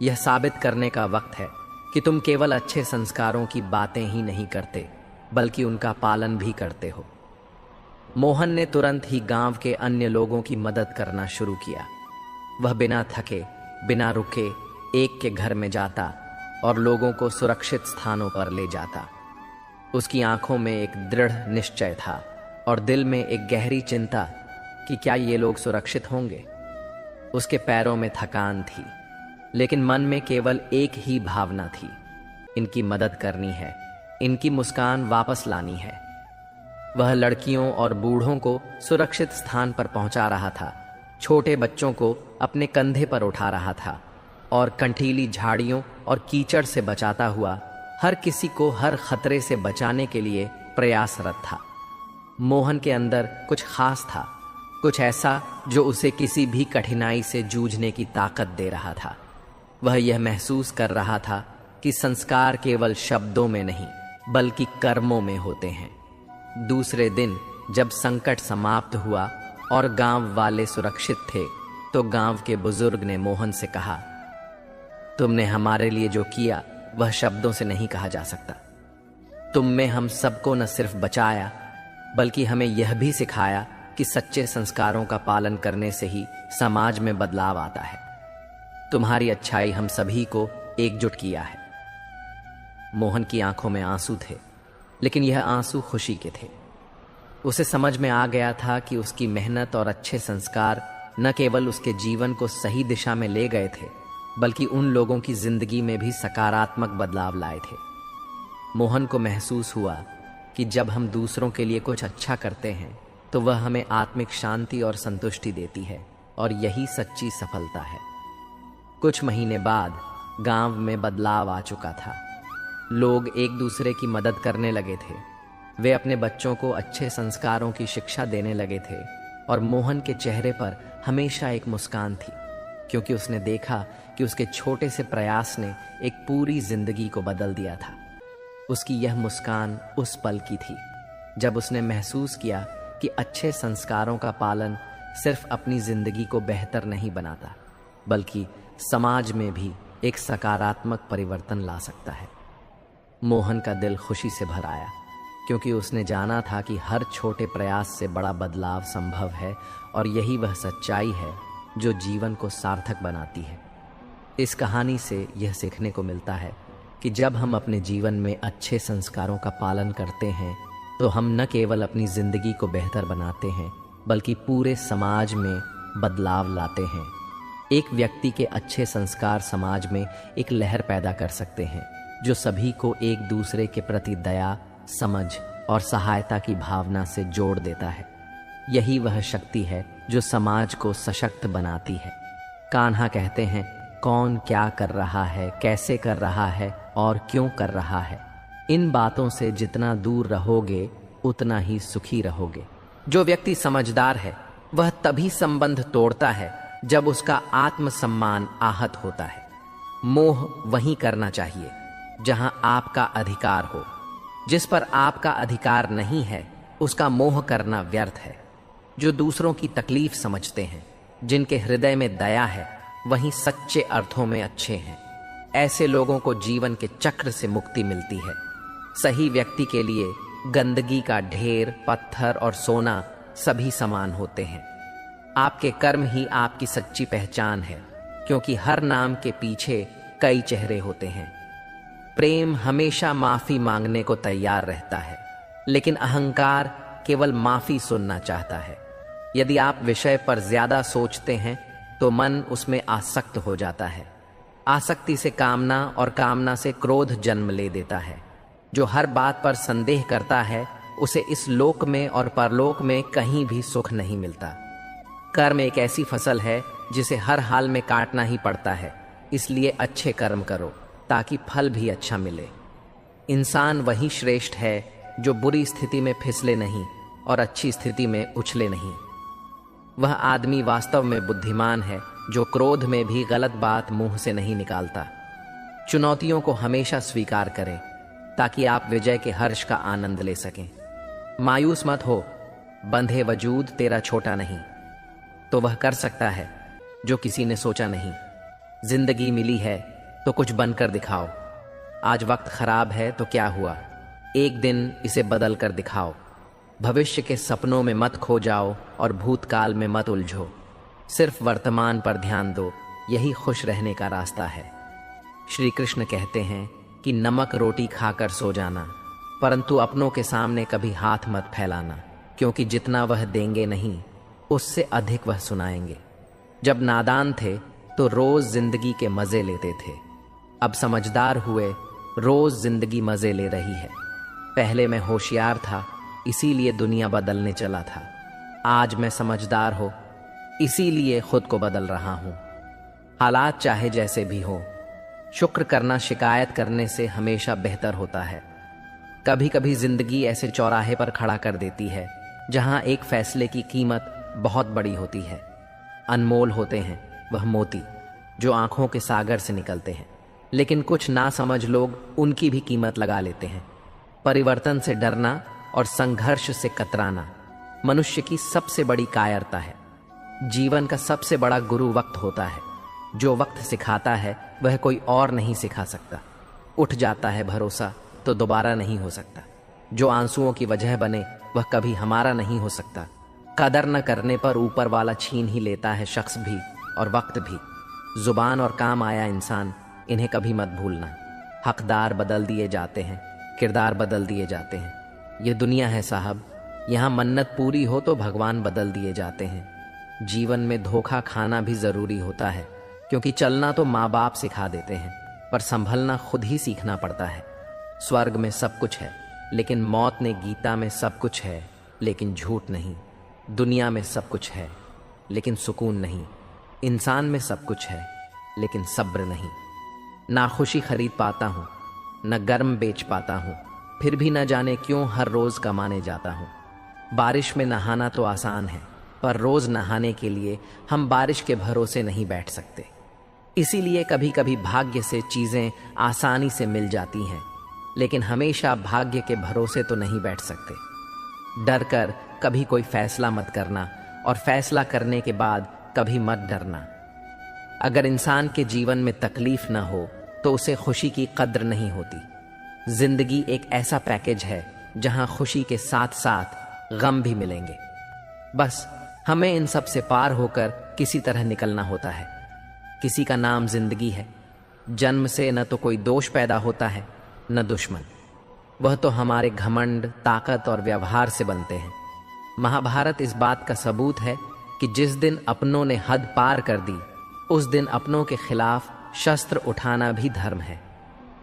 यह साबित करने का वक्त है कि तुम केवल अच्छे संस्कारों की बातें ही नहीं करते, बल्कि उनका पालन भी करते हो। मोहन ने तुरंत ही गांव के अन्य लोगों की मदद करना शुरू किया। वह बिना थके, बिना रुके एक के घर में जाता और लोगों को सुरक्षित स्थानों पर ले जाता। उसकी आंखों में एक दृढ़ निश्चय था और दिल में एक गहरी चिंता कि क्या ये लोग सुरक्षित होंगे। उसके पैरों में थकान थी, लेकिन मन में केवल एक ही भावना थी, इनकी मदद करनी है, इनकी मुस्कान वापस लानी है। वह लड़कियों और बूढ़ों को सुरक्षित स्थान पर पहुंचा रहा था, छोटे बच्चों को अपने कंधे पर उठा रहा था और कंटीली झाड़ियों और कीचड़ से बचाता हुआ हर किसी को हर खतरे से बचाने के लिए प्रयासरत था। मोहन के अंदर कुछ खास था, कुछ ऐसा जो उसे किसी भी कठिनाई से जूझने की ताकत दे रहा था। वह यह महसूस कर रहा था कि संस्कार केवल शब्दों में नहीं बल्कि कर्मों में होते हैं। दूसरे दिन जब संकट समाप्त हुआ और गांव वाले सुरक्षित थे, तो गांव के बुजुर्ग ने मोहन से कहा, तुमने हमारे लिए जो किया वह शब्दों से नहीं कहा जा सकता। तुम में हम सबको न सिर्फ बचाया बल्कि हमें यह भी सिखाया कि सच्चे संस्कारों का पालन करने से ही समाज में बदलाव आता है। तुम्हारी अच्छाई हम सभी को एकजुट किया है। मोहन की आंखों में आंसू थे, लेकिन यह आंसू खुशी के थे। उसे समझ में आ गया था कि उसकी मेहनत और अच्छे संस्कार न केवल उसके जीवन को सही दिशा में ले गए थे, बल्कि उन लोगों की जिंदगी में भी सकारात्मक बदलाव लाए थे। मोहन को महसूस हुआ कि जब हम दूसरों के लिए कुछ अच्छा करते हैं तो वह हमें आत्मिक शांति और संतुष्टि देती है, और यही सच्ची सफलता है। कुछ महीने बाद गांव में बदलाव आ चुका था। लोग एक दूसरे की मदद करने लगे थे। वे अपने बच्चों को अच्छे संस्कारों की शिक्षा देने लगे थे, और मोहन के चेहरे पर हमेशा एक मुस्कान थी, क्योंकि उसने देखा कि उसके छोटे से प्रयास ने एक पूरी जिंदगी को बदल दिया था। उसकी यह मुस्कान उस पल की थी जब उसने महसूस किया कि अच्छे संस्कारों का पालन सिर्फ अपनी जिंदगी को बेहतर नहीं बनाता, बल्कि समाज में भी एक सकारात्मक परिवर्तन ला सकता है। मोहन का दिल खुशी से भर आया, क्योंकि उसने जाना था कि हर छोटे प्रयास से बड़ा बदलाव संभव है, और यही वह सच्चाई है जो जीवन को सार्थक बनाती है। इस कहानी से यह सीखने को मिलता है कि जब हम अपने जीवन में अच्छे संस्कारों का पालन करते हैं तो हम न केवल अपनी जिंदगी को बेहतर बनाते हैं, बल्कि पूरे समाज में बदलाव लाते हैं। एक व्यक्ति के अच्छे संस्कार समाज में एक लहर पैदा कर सकते हैं, जो सभी को एक दूसरे के प्रति दया, समझ और सहायता की भावना से जोड़ देता है। यही वह शक्ति है जो समाज को सशक्त बनाती है। कान्हा कहते हैं, कौन क्या कर रहा है, कैसे कर रहा है और क्यों कर रहा है, इन बातों से जितना दूर रहोगे उतना ही सुखी रहोगे। जो व्यक्ति समझदार है वह तभी संबंध तोड़ता है जब उसका आत्मसम्मान आहत होता है। मोह वहीं करना चाहिए जहां आपका अधिकार हो। जिस पर आपका अधिकार नहीं है उसका मोह करना व्यर्थ है। जो दूसरों की तकलीफ समझते हैं, जिनके हृदय में दया है, वहीं सच्चे अर्थों में अच्छे हैं। ऐसे लोगों को जीवन के चक्र से मुक्ति मिलती है। सही व्यक्ति के लिए गंदगी का ढेर, पत्थर और सोना सभी समान होते हैं। आपके कर्म ही आपकी सच्ची पहचान है, क्योंकि हर नाम के पीछे कई चेहरे होते हैं। प्रेम हमेशा माफी मांगने को तैयार रहता है, लेकिन अहंकार केवल माफी सुनना चाहता है। यदि आप विषय पर ज्यादा सोचते हैं तो मन उसमें आसक्त हो जाता है। आसक्ति से कामना और कामना से क्रोध जन्म ले देता है। जो हर बात पर संदेह करता है उसे इस लोक में और परलोक में कहीं भी सुख नहीं मिलता। कर्म एक ऐसी फसल है जिसे हर हाल में काटना ही पड़ता है, इसलिए अच्छे कर्म करो ताकि फल भी अच्छा मिले। इंसान वही श्रेष्ठ है जो बुरी स्थिति में फिसले नहीं और अच्छी स्थिति में उछले नहीं। वह आदमी वास्तव में बुद्धिमान है जो क्रोध में भी गलत बात मुंह से नहीं निकालता। चुनौतियों को हमेशा स्वीकार करें ताकि आप विजय के हर्ष का आनंद ले सकें। मायूस मत हो, बंधे वजूद तेरा छोटा नहीं। तो वह कर सकता है जो किसी ने सोचा नहीं। जिंदगी मिली है तो कुछ बनकर दिखाओ। आज वक्त खराब है तो क्या हुआ, एक दिन इसे बदल कर दिखाओ। भविष्य के सपनों में मत खो जाओ और भूतकाल में मत उलझो। सिर्फ वर्तमान पर ध्यान दो, यही खुश रहने का रास्ता है। श्री कृष्ण कहते हैं कि नमक रोटी खाकर सो जाना, परंतु अपनों के सामने कभी हाथ मत फैलाना, क्योंकि जितना वह देंगे नहीं उससे अधिक वह सुनाएंगे। जब नादान थे तो रोज जिंदगी के मजे लेते थे, अब समझदार हुए रोज जिंदगी मजे ले रही है। पहले मैं होशियार था इसीलिए दुनिया बदलने चला था, आज मैं समझदार हो इसीलिए खुद को बदल रहा हूं। हालात चाहे जैसे भी हो, शुक्र करना शिकायत करने से हमेशा बेहतर होता है। कभी कभी जिंदगी ऐसे चौराहे पर खड़ा कर देती है जहां एक फैसले की कीमत बहुत बड़ी होती है। अनमोल होते हैं वह मोती जो आंखों के सागर से निकलते हैं, लेकिन कुछ नासमझ लोग उनकी भी कीमत लगा लेते हैं। परिवर्तन से डरना और संघर्ष से कतराना मनुष्य की सबसे बड़ी कायरता है। जीवन का सबसे बड़ा गुरु वक्त होता है। जो वक्त सिखाता है वह कोई और नहीं सिखा सकता। उठ जाता है भरोसा तो दोबारा नहीं हो सकता। जो आंसुओं की वजह बने वह कभी हमारा नहीं हो सकता। कदर न करने पर ऊपर वाला छीन ही लेता है शख्स भी और वक्त भी। जुबान और काम आया इंसान, इन्हें कभी मत भूलना। हकदार बदल दिए जाते हैं, किरदार बदल दिए जाते हैं। ये दुनिया है साहब, यहाँ मन्नत पूरी हो तो भगवान बदल दिए जाते हैं। जीवन में धोखा खाना भी जरूरी होता है, क्योंकि चलना तो माँ बाप सिखा देते हैं, पर संभलना खुद ही सीखना पड़ता है। स्वर्ग में सब कुछ है, लेकिन मौत ने गीता में सब कुछ है लेकिन झूठ नहीं। दुनिया में सब कुछ है लेकिन सुकून नहीं। इंसान में सब कुछ है लेकिन सब्र नहीं। ना खुशी खरीद पाता हूँ, न गर्म बेच पाता हूँ, फिर भी न जाने क्यों हर रोज कमाने जाता हूँ। बारिश में नहाना तो आसान है, पर रोज नहाने के लिए हम बारिश के भरोसे नहीं बैठ सकते। इसीलिए कभी कभी भाग्य से चीजें आसानी से मिल जाती हैं, लेकिन हमेशा भाग्य के भरोसे तो नहीं बैठ सकते। डर कर कभी कोई फैसला मत करना, और फैसला करने के बाद कभी मत डरना। अगर इंसान के जीवन में तकलीफ न हो तो उसे खुशी की कद्र नहीं होती। जिंदगी एक ऐसा पैकेज है जहां खुशी के साथ साथ गम भी मिलेंगे। बस हमें इन सब से पार होकर किसी तरह निकलना होता है। किसी का नाम जिंदगी है। जन्म से न तो कोई दोष पैदा होता है न दुश्मन। वह तो हमारे घमंड, ताकत और व्यवहार से बनते हैं। महाभारत इस बात का सबूत है कि जिस दिन अपनों ने हद पार कर दी, उस दिन अपनों के खिलाफ शस्त्र उठाना भी धर्म है।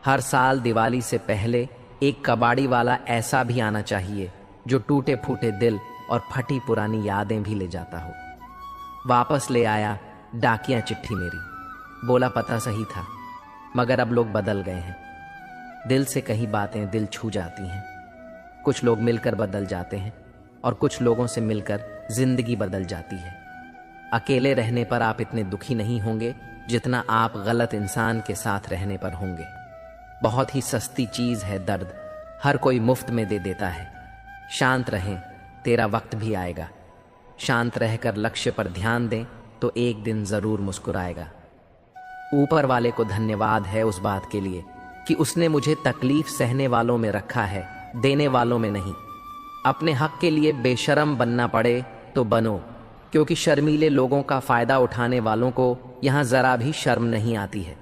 हर साल दिवाली से पहले एक कबाड़ी वाला ऐसा भी आना चाहिए जो टूटे फूटे दिल और फटी पुरानी यादें भी ले जाता हो। वापस ले आया डाकिया चिट्ठी मेरी, बोला पता सही था, मगर अब लोग बदल गए हैं। दिल से कही बातें दिल छू जाती हैं। कुछ लोग मिलकर बदल जाते हैं और कुछ लोगों से मिलकर जिंदगी बदल जाती है। अकेले रहने पर आप इतने दुखी नहीं होंगे जितना आप गलत इंसान के साथ रहने पर होंगे। बहुत ही सस्ती चीज है दर्द, हर कोई मुफ्त में दे देता है। शांत रहें, तेरा वक्त भी आएगा। शांत रहकर लक्ष्य पर ध्यान दें तो एक दिन जरूर मुस्कुराएगा। ऊपर वाले को धन्यवाद है उस बात के लिए कि उसने मुझे तकलीफ सहने वालों में रखा है, देने वालों में नहीं। अपने हक के लिए बेशर्म बनना पड़े तो बनो, क्योंकि शर्मीले लोगों का फायदा उठाने वालों को यहां जरा भी शर्म नहीं आती है।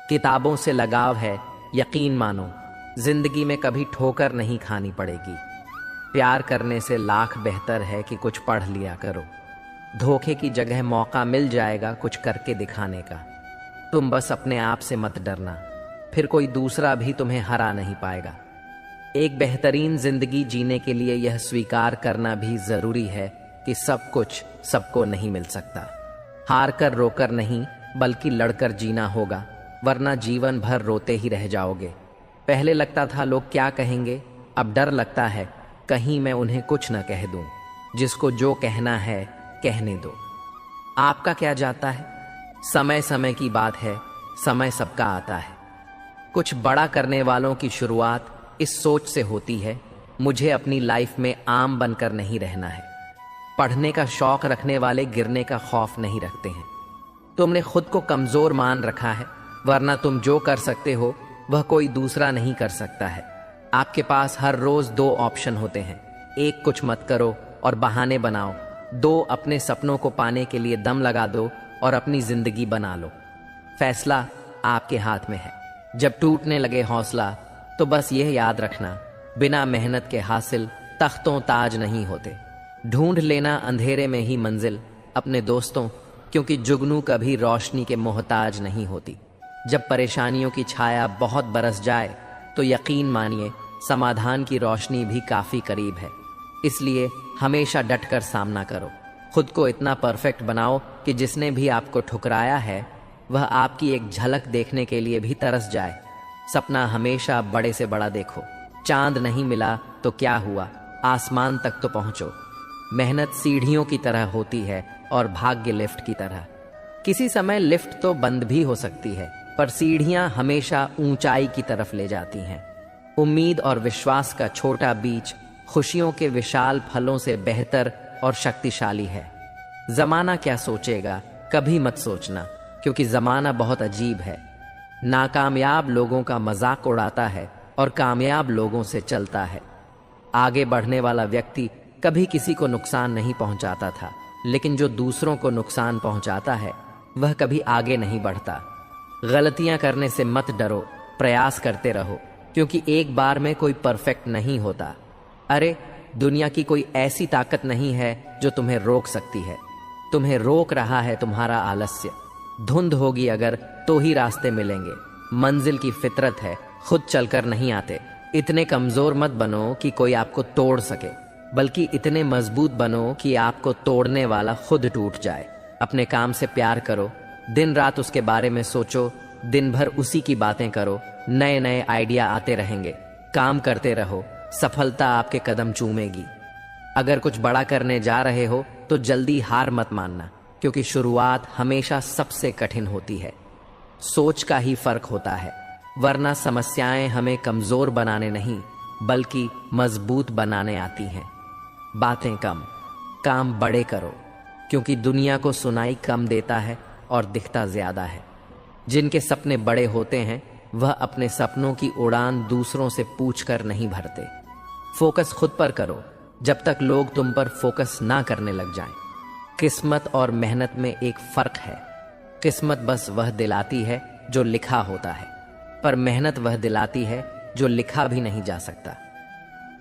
किताबों से लगाव है, यकीन मानो, जिंदगी में कभी ठोकर नहीं खानी पड़ेगी। प्यार करने से लाख बेहतर है कि कुछ पढ़ लिया करो। धोखे की जगह मौका मिल जाएगा कुछ करके दिखाने का। तुम बस अपने आप से मत डरना, फिर कोई दूसरा भी तुम्हें हरा नहीं पाएगा। एक बेहतरीन जिंदगी जीने के लिए यह स्वीकार करना भी जरूरी है कि सब कुछ सबको नहीं मिल सकता। हार कर रोकर नहीं बल्कि लड़कर जीना होगा, वरना जीवन भर रोते ही रह जाओगे। पहले लगता था लोग क्या कहेंगे, अब डर लगता है कहीं मैं उन्हें कुछ न कह दूं। जिसको जो कहना है कहने दो। आपका क्या जाता है, समय समय की बात है, समय सबका आता है। कुछ बड़ा करने वालों की शुरुआत इस सोच से होती है, मुझे अपनी लाइफ में आम बनकर नहीं रहना है। पढ़ने का शौक रखने वाले गिरने का खौफ नहीं रखते हैं। तुमने खुद को कमजोर मान रखा है, वरना तुम जो कर सकते हो वह कोई दूसरा नहीं कर सकता है। आपके पास हर रोज दो ऑप्शन होते हैं, एक कुछ मत करो और बहाने बनाओ, दो अपने सपनों को पाने के लिए दम लगा दो और अपनी जिंदगी बना लो। फैसला आपके हाथ में है। जब टूटने लगे हौसला तो बस यह याद रखना, बिना मेहनत के हासिल तख्तों ताज नहीं होते। ढूंढ लेना अंधेरे में ही मंजिल अपने दोस्तों, क्योंकि जुगनू कभी रोशनी के मोहताज नहीं होती। जब परेशानियों की छाया बहुत बरस जाए तो यकीन मानिए समाधान की रोशनी भी काफी करीब है। इसलिए हमेशा डटकर सामना करो। खुद को इतना परफेक्ट बनाओ कि जिसने भी आपको ठुकराया है वह आपकी एक झलक देखने के लिए भी तरस जाए। सपना हमेशा बड़े से बड़ा देखो। चांद नहीं मिला तो क्या हुआ, आसमान तक तो पहुंचो। मेहनत सीढ़ियों की तरह होती है और भाग्य लिफ्ट की तरह। किसी समय लिफ्ट तो बंद भी हो सकती है, पर सीढ़ियां हमेशा ऊंचाई की तरफ ले जाती हैं। उम्मीद और विश्वास का छोटा बीज खुशियों के विशाल फलों से बेहतर और शक्तिशाली है। जमाना क्या सोचेगा कभी मत सोचना, क्योंकि जमाना बहुत अजीब है। नाकामयाब लोगों का मजाक उड़ाता है और कामयाब लोगों से चलता है। आगे बढ़ने वाला व्यक्ति कभी किसी को नुकसान नहीं पहुंचाता था, लेकिन जो दूसरों को नुकसान पहुंचाता है वह कभी आगे नहीं बढ़ता। गलतियां करने से मत डरो, प्रयास करते रहो, क्योंकि एक बार में कोई परफेक्ट नहीं होता। अरे दुनिया की कोई ऐसी ताकत नहीं है जो तुम्हें रोक सकती है। तुम्हें रोक रहा है तुम्हारा आलस्य। धुंध होगी अगर तो ही रास्ते मिलेंगे। मंजिल की फितरत है, खुद चलकर नहीं आते। इतने कमजोर मत बनो कि कोई आपको तोड़ सके, बल्कि इतने मजबूत बनो कि आपको तोड़ने वाला खुद टूट जाए। अपने काम से प्यार करो, दिन रात उसके बारे में सोचो, दिन भर उसी की बातें करो। नए नए आइडिया आते रहेंगे। काम करते रहो, सफलता आपके कदम चूमेगी। अगर कुछ बड़ा करने जा रहे हो तो जल्दी हार मत मानना, क्योंकि शुरुआत हमेशा सबसे कठिन होती है। सोच का ही फर्क होता है, वरना समस्याएं हमें कमजोर बनाने नहीं बल्कि मजबूत बनाने आती हैं। बातें कम, काम बड़े करो, क्योंकि दुनिया को सुनाई कम देता है और दिखता ज्यादा है। जिनके सपने बड़े होते हैं वह अपने सपनों की उड़ान दूसरों से पूछकर नहीं भरते। फोकस खुद पर करो जब तक लोग तुम पर फोकस ना करने लग जाएं। किस्मत और मेहनत में एक फर्क है। किस्मत बस वह दिलाती है जो लिखा होता है, पर मेहनत वह दिलाती है जो लिखा भी नहीं जा सकता।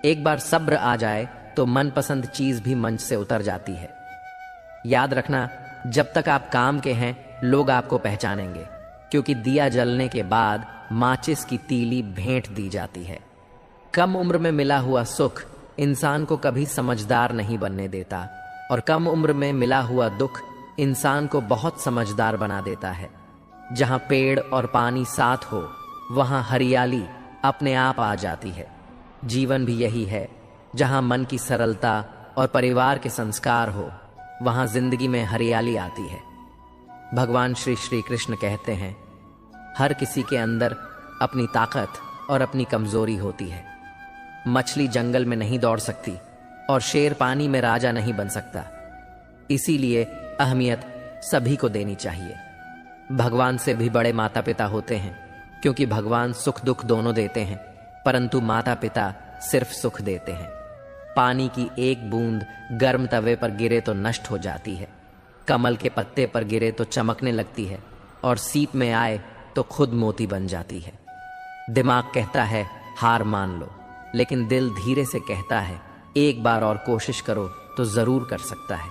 एक बार सब्र आ जाए तो मनपसंद चीज भी मंच से उतर जाती है। याद रखना, जब तक आप काम के हैं लोग आपको पहचानेंगे, क्योंकि दिया जलने के बाद माचिस की तीली भेंट दी जाती है। कम उम्र में मिला हुआ सुख इंसान को कभी समझदार नहीं बनने देता, और कम उम्र में मिला हुआ दुख इंसान को बहुत समझदार बना देता है। जहां पेड़ और पानी साथ हो वहां हरियाली अपने आप आ जाती है। जीवन भी यही है, जहां मन की सरलता और परिवार के संस्कार हो वहां जिंदगी में हरियाली आती है। भगवान श्री कृष्ण कहते हैं, हर किसी के अंदर अपनी ताकत और अपनी कमजोरी होती है। मछली जंगल में नहीं दौड़ सकती और शेर पानी में राजा नहीं बन सकता। इसीलिए अहमियत सभी को देनी चाहिए। भगवान से भी बड़े माता पिता होते हैं, क्योंकि भगवान सुख दुख दोनों देते हैं, परंतु माता पिता सिर्फ सुख देते हैं। पानी की एक बूंद गर्म तवे पर गिरे तो नष्ट हो जाती है, कमल के पत्ते पर गिरे तो चमकने लगती है, और सीप में आए तो खुद मोती बन जाती है। दिमाग कहता है हार मान लो, लेकिन दिल धीरे से कहता है एक बार और कोशिश करो तो जरूर कर सकता है।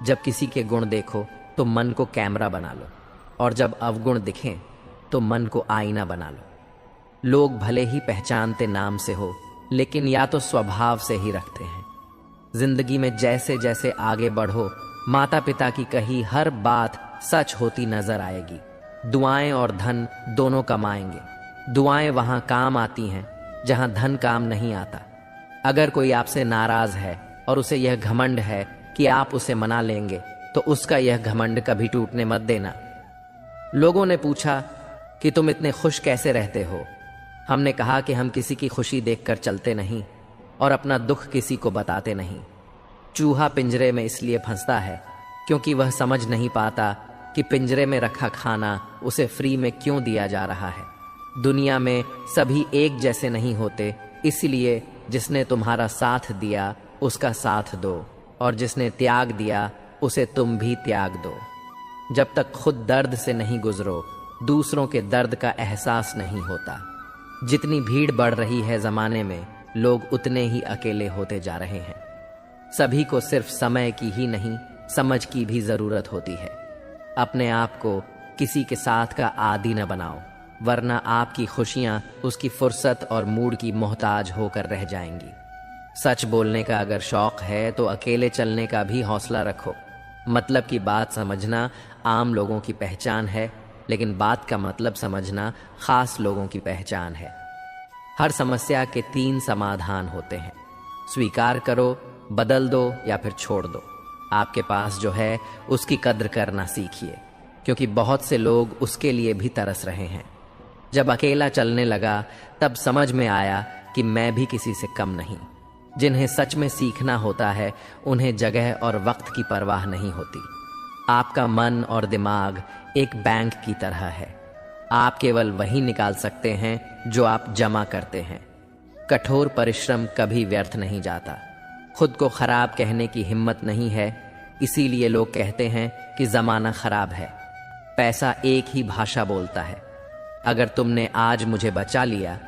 जब किसी के गुण देखो तो मन को कैमरा बना लो, और जब अवगुण दिखें तो मन को आईना बना लो। लोग भले ही पहचानते नाम से हो, लेकिन या तो स्वभाव से ही रखते हैं। जिंदगी में जैसे जैसे आगे बढ़ो, माता पिता की कही हर बात सच होती नजर आएगी। दुआएं और धन दोनों कमाएंगे। दुआएं वहां काम आती हैं जहां धन काम नहीं आता। अगर कोई आपसे नाराज है और उसे यह घमंड है कि आप उसे मना लेंगे, तो उसका यह घमंड कभी टूटने मत देना। लोगों ने पूछा कि तुम इतने खुश कैसे रहते हो। हमने कहा कि हम किसी की खुशी देखकर चलते नहीं और अपना दुख किसी को बताते नहीं। चूहा पिंजरे में इसलिए फंसता है क्योंकि वह समझ नहीं पाता कि पिंजरे में रखा खाना उसे फ्री में क्यों दिया जा रहा है। दुनिया में सभी एक जैसे नहीं होते, इसलिए जिसने तुम्हारा साथ दिया उसका साथ दो, और जिसने त्याग दिया उसे तुम भी त्याग दो। जब तक खुद दर्द से नहीं गुजरो, दूसरों के दर्द का एहसास नहीं होता। जितनी भीड़ बढ़ रही है जमाने में, लोग उतने ही अकेले होते जा रहे हैं। सभी को सिर्फ समय की ही नहीं, समझ की भी जरूरत होती है। अपने आप को किसी के साथ का आदी न बनाओ, वरना आपकी खुशियां उसकी फुर्सत और मूड की मोहताज होकर रह जाएंगी। सच बोलने का अगर शौक है तो अकेले चलने का भी हौसला रखो। मतलब की बात समझना आम लोगों की पहचान है, लेकिन बात का मतलब समझना खास लोगों की पहचान है। हर समस्या के 3 समाधान होते हैं, स्वीकार करो, बदल दो या फिर छोड़ दो। आपके पास जो है उसकी कद्र करना सीखिए, क्योंकि बहुत से लोग उसके लिए भी तरस रहे हैं। जब अकेला चलने लगा तब समझ में आया कि मैं भी किसी से कम नहीं। जिन्हें सच में सीखना होता है उन्हें जगह और वक्त की परवाह नहीं होती। आपका मन और दिमाग एक बैंक की तरह है। आप केवल वही निकाल सकते हैं जो आप जमा करते हैं। कठोर परिश्रम कभी व्यर्थ नहीं जाता। खुद को खराब कहने की हिम्मत नहीं है, इसीलिए लोग कहते हैं कि जमाना खराब है। पैसा एक ही भाषा बोलता है। अगर तुमने आज मुझे बचा लिया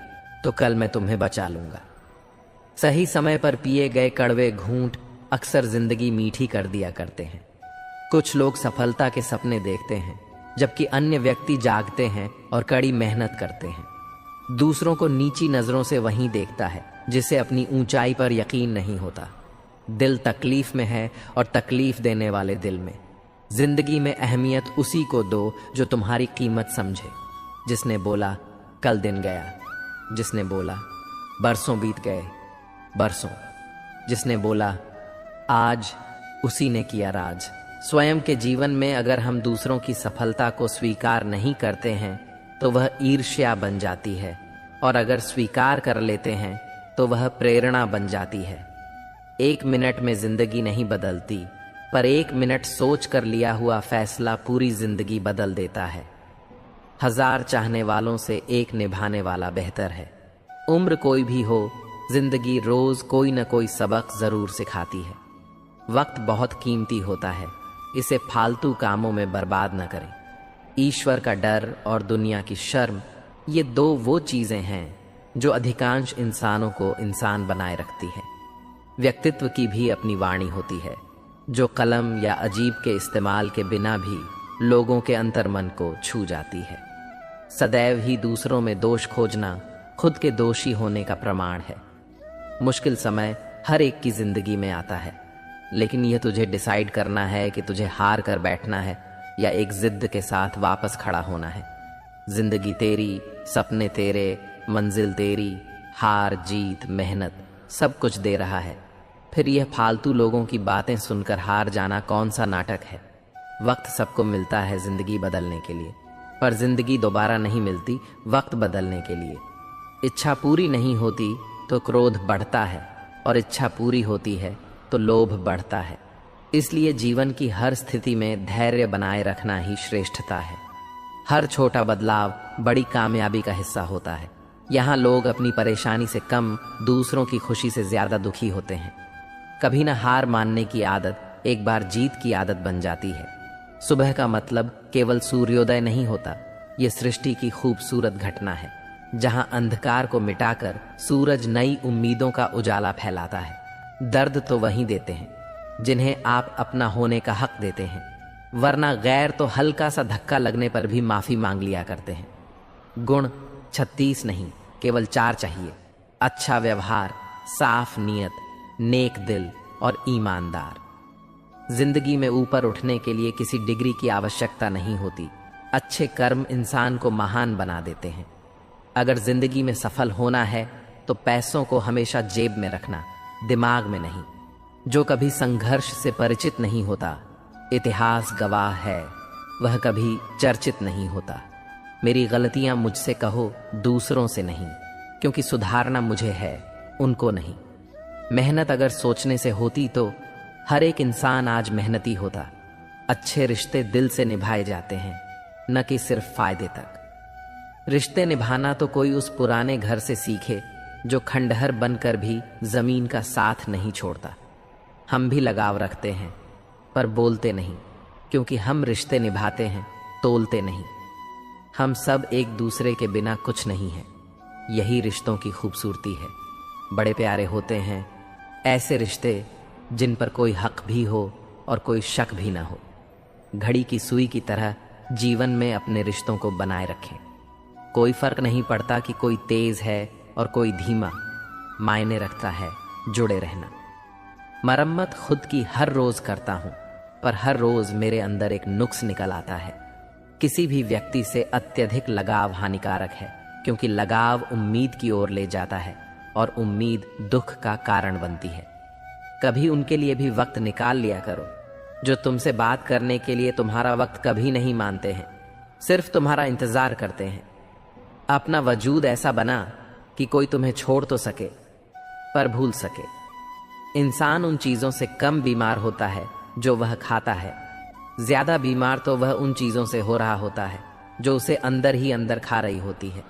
तो कल मैं तुम्हें बचा लूंगा। सही समय पर पिए गए कड़वे घूंट अक्सर जिंदगी मीठी कर दिया करते हैं। कुछ लोग सफलता के सपने देखते हैं, जबकि अन्य व्यक्ति जागते हैं और कड़ी मेहनत करते हैं। दूसरों को नीची नजरों से वही देखता है जिसे अपनी ऊंचाई पर यकीन नहीं होता। दिल तकलीफ में है और तकलीफ देने वाले दिल में। जिंदगी में अहमियत उसी को दो जो तुम्हारी कीमत समझे। जिसने बोला कल दिन गया, जिसने बोला बरसों बीत गए, बरसों, जिसने बोला आज, उसी ने किया राज। स्वयं के जीवन में अगर हम दूसरों की सफलता को स्वीकार नहीं करते हैं तो वह ईर्ष्या बन जाती है, और अगर स्वीकार कर लेते हैं तो वह प्रेरणा बन जाती है। 1 मिनट में जिंदगी नहीं बदलती, पर 1 मिनट सोच कर लिया हुआ फैसला पूरी जिंदगी बदल देता है। 1000 चाहने वालों से 1 निभाने वाला बेहतर है। उम्र कोई भी हो, जिंदगी रोज कोई न कोई सबक जरूर सिखाती है। वक्त बहुत कीमती होता है, इसे फालतू कामों में बर्बाद न करें। ईश्वर का डर और दुनिया की शर्म, ये 2 वो चीजें हैं जो अधिकांश इंसानों को इंसान बनाए रखती है। व्यक्तित्व की भी अपनी वाणी होती है, जो कलम या अजीब के इस्तेमाल के बिना भी लोगों के अंतर्मन को छू जाती है। सदैव ही दूसरों में दोष खोजना खुद के दोषी होने का प्रमाण है। मुश्किल समय हर एक की जिंदगी में आता है, लेकिन यह तुझे डिसाइड करना है कि तुझे हार कर बैठना है या एक जिद के साथ वापस खड़ा होना है। जिंदगी तेरी, सपने तेरे, मंजिल तेरी, हार जीत मेहनत सब कुछ दे रहा है। फिर यह फालतू लोगों की बातें सुनकर हार जाना कौन सा नाटक है। वक्त सबको मिलता है जिंदगी बदलने के लिए, पर जिंदगी दोबारा नहीं मिलती वक्त बदलने के लिए। इच्छा पूरी नहीं होती तो क्रोध बढ़ता है, और इच्छा पूरी होती है तो लोभ बढ़ता है। इसलिए जीवन की हर स्थिति में धैर्य बनाए रखना ही श्रेष्ठता है। हर छोटा बदलाव बड़ी कामयाबी का हिस्सा होता है। यहाँ लोग अपनी परेशानी से कम दूसरों की खुशी से ज्यादा दुखी होते हैं। कभी न हार मानने की आदत एक बार जीत की आदत बन जाती है। सुबह का मतलब केवल सूर्योदय नहीं होता, ये सृष्टि की खूबसूरत घटना है, जहाँ अंधकार को मिटाकर सूरज नई उम्मीदों का उजाला फैलाता है। दर्द तो वही देते हैं जिन्हें आप अपना होने का हक देते हैं, वरना गैर तो हल्का सा धक्का लगने पर भी माफी मांग लिया करते हैं। गुण 36 नहीं, केवल 4 चाहिए। अच्छा व्यवहार, साफ नीयत, नेक दिल और ईमानदार। जिंदगी में ऊपर उठने के लिए किसी डिग्री की आवश्यकता नहीं होती। अच्छे कर्म इंसान को महान बना देते हैं। अगर जिंदगी में सफल होना है तो पैसों को हमेशा जेब में रखना, दिमाग में नहीं। जो कभी संघर्ष से परिचित नहीं होता, इतिहास गवाह है, वह कभी चर्चित नहीं होता। मेरी गलतियां मुझसे कहो, दूसरों से नहीं, क्योंकि सुधारना मुझे है, उनको नहीं। मेहनत अगर सोचने से होती तो हर एक इंसान आज मेहनती होता। अच्छे रिश्ते दिल से निभाए जाते हैं, न कि सिर्फ फायदे तक। रिश्ते निभाना तो कोई उस पुराने घर से सीखे जो खंडहर बनकर भी जमीन का साथ नहीं छोड़ता। हम भी लगाव रखते हैं, पर बोलते नहीं, क्योंकि हम रिश्ते निभाते हैं, तोलते नहीं। हम सब एक दूसरे के बिना कुछ नहीं है, यही रिश्तों की खूबसूरती है। बड़े प्यारे होते हैं ऐसे रिश्ते जिन पर कोई हक भी हो और कोई शक भी ना हो। घड़ी की सुई की तरह जीवन में अपने रिश्तों को बनाए रखें। कोई फर्क नहीं पड़ता कि कोई तेज है और कोई धीमा, मायने रखता है जुड़े रहना। मरम्मत खुद की हर रोज करता हूं, पर हर रोज मेरे अंदर एक नुक्स निकल आता है। किसी भी व्यक्ति से अत्यधिक लगाव हानिकारक है, क्योंकि लगाव उम्मीद की ओर ले जाता है और उम्मीद दुख का कारण बनती है। कभी उनके लिए भी वक्त निकाल लिया करो जो तुमसे बात करने के लिए तुम्हारा वक्त कभी नहीं मानते हैं, सिर्फ तुम्हारा इंतजार करते हैं। अपना वजूद ऐसा बना कि कोई तुम्हें छोड़ तो सके पर भूल सके। इंसान उन चीजों से कम बीमार होता है जो वह खाता है, ज्यादा बीमार तो वह उन चीजों से हो रहा होता है जो उसे अंदर ही अंदर खा रही होती है।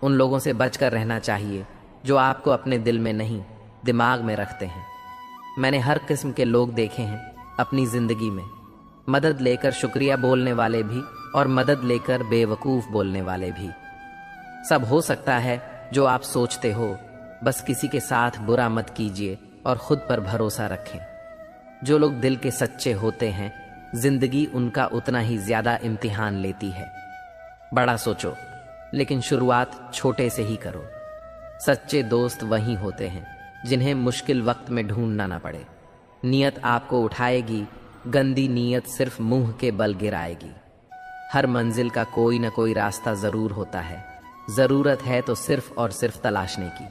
उन लोगों से बचकर रहना चाहिए जो आपको अपने दिल में नहीं, दिमाग में रखते हैं। मैंने हर किस्म के लोग देखे हैं अपनी जिंदगी में, मदद लेकर शुक्रिया बोलने वाले भी और मदद लेकर बेवकूफ बोलने वाले भी। सब हो सकता है जो आप सोचते हो, बस किसी के साथ बुरा मत कीजिए और खुद पर भरोसा रखें। जो लोग दिल के सच्चे होते हैं, जिंदगी उनका उतना ही ज्यादा इम्तिहान लेती है। बड़ा सोचो, लेकिन शुरुआत छोटे से ही करो। सच्चे दोस्त वही होते हैं जिन्हें मुश्किल वक्त में ढूंढना ना पड़े। नियत आपको उठाएगी, गंदी नियत सिर्फ मुंह के बल गिराएगी। हर मंजिल का कोई ना कोई रास्ता जरूर होता है, जरूरत है तो सिर्फ और सिर्फ तलाशने की।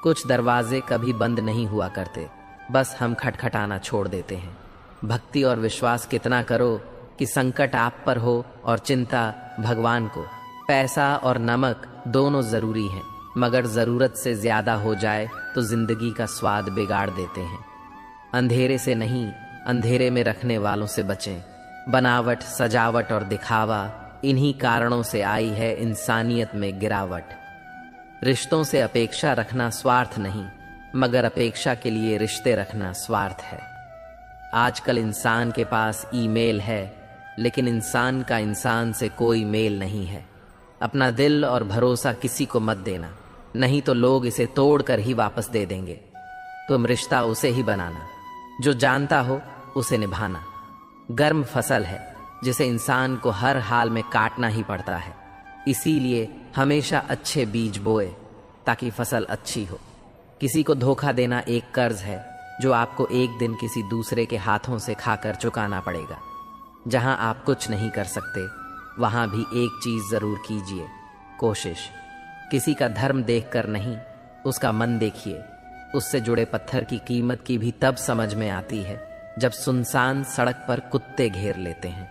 कुछ दरवाजे कभी बंद नहीं हुआ करते, बस हम खटखटाना छोड़ देते हैं। भक्ति और विश्वास कितना करो कि संकट आप पर हो और चिंता भगवान को। पैसा और नमक दोनों जरूरी हैं, मगर जरूरत से ज्यादा हो जाए तो जिंदगी का स्वाद बिगाड़ देते हैं। अंधेरे से नहीं, अंधेरे में रखने वालों से बचें। बनावट, सजावट और दिखावा, इन्हीं कारणों से आई है इंसानियत में गिरावट। रिश्तों से अपेक्षा रखना स्वार्थ नहीं, मगर अपेक्षा के लिए रिश्ते रखना स्वार्थ है। आजकल इंसान के पास ईमेल है, लेकिन इंसान का इंसान से कोई मेल नहीं है। अपना दिल और भरोसा किसी को मत देना, नहीं तो लोग इसे तोड़कर ही वापस दे देंगे। तुम रिश्ता उसे ही बनाना जो जानता हो उसे निभाना। गर्म फसल है जिसे इंसान को हर हाल में काटना ही पड़ता है। इसीलिए हमेशा अच्छे बीज बोए ताकि फसल अच्छी हो। किसी को धोखा देना एक कर्ज है जो आपको एक दिन किसी दूसरे के हाथों से खाकर चुकाना पड़ेगा। जहां आप कुछ नहीं कर सकते, वहां भी एक चीज जरूर कीजिए, कोशिश। किसी का धर्म देखकर नहीं, उसका मन देखिए। उससे जुड़े पत्थर की कीमत की भी तब समझ में आती है जब सुनसान सड़क पर कुत्ते घेर लेते हैं।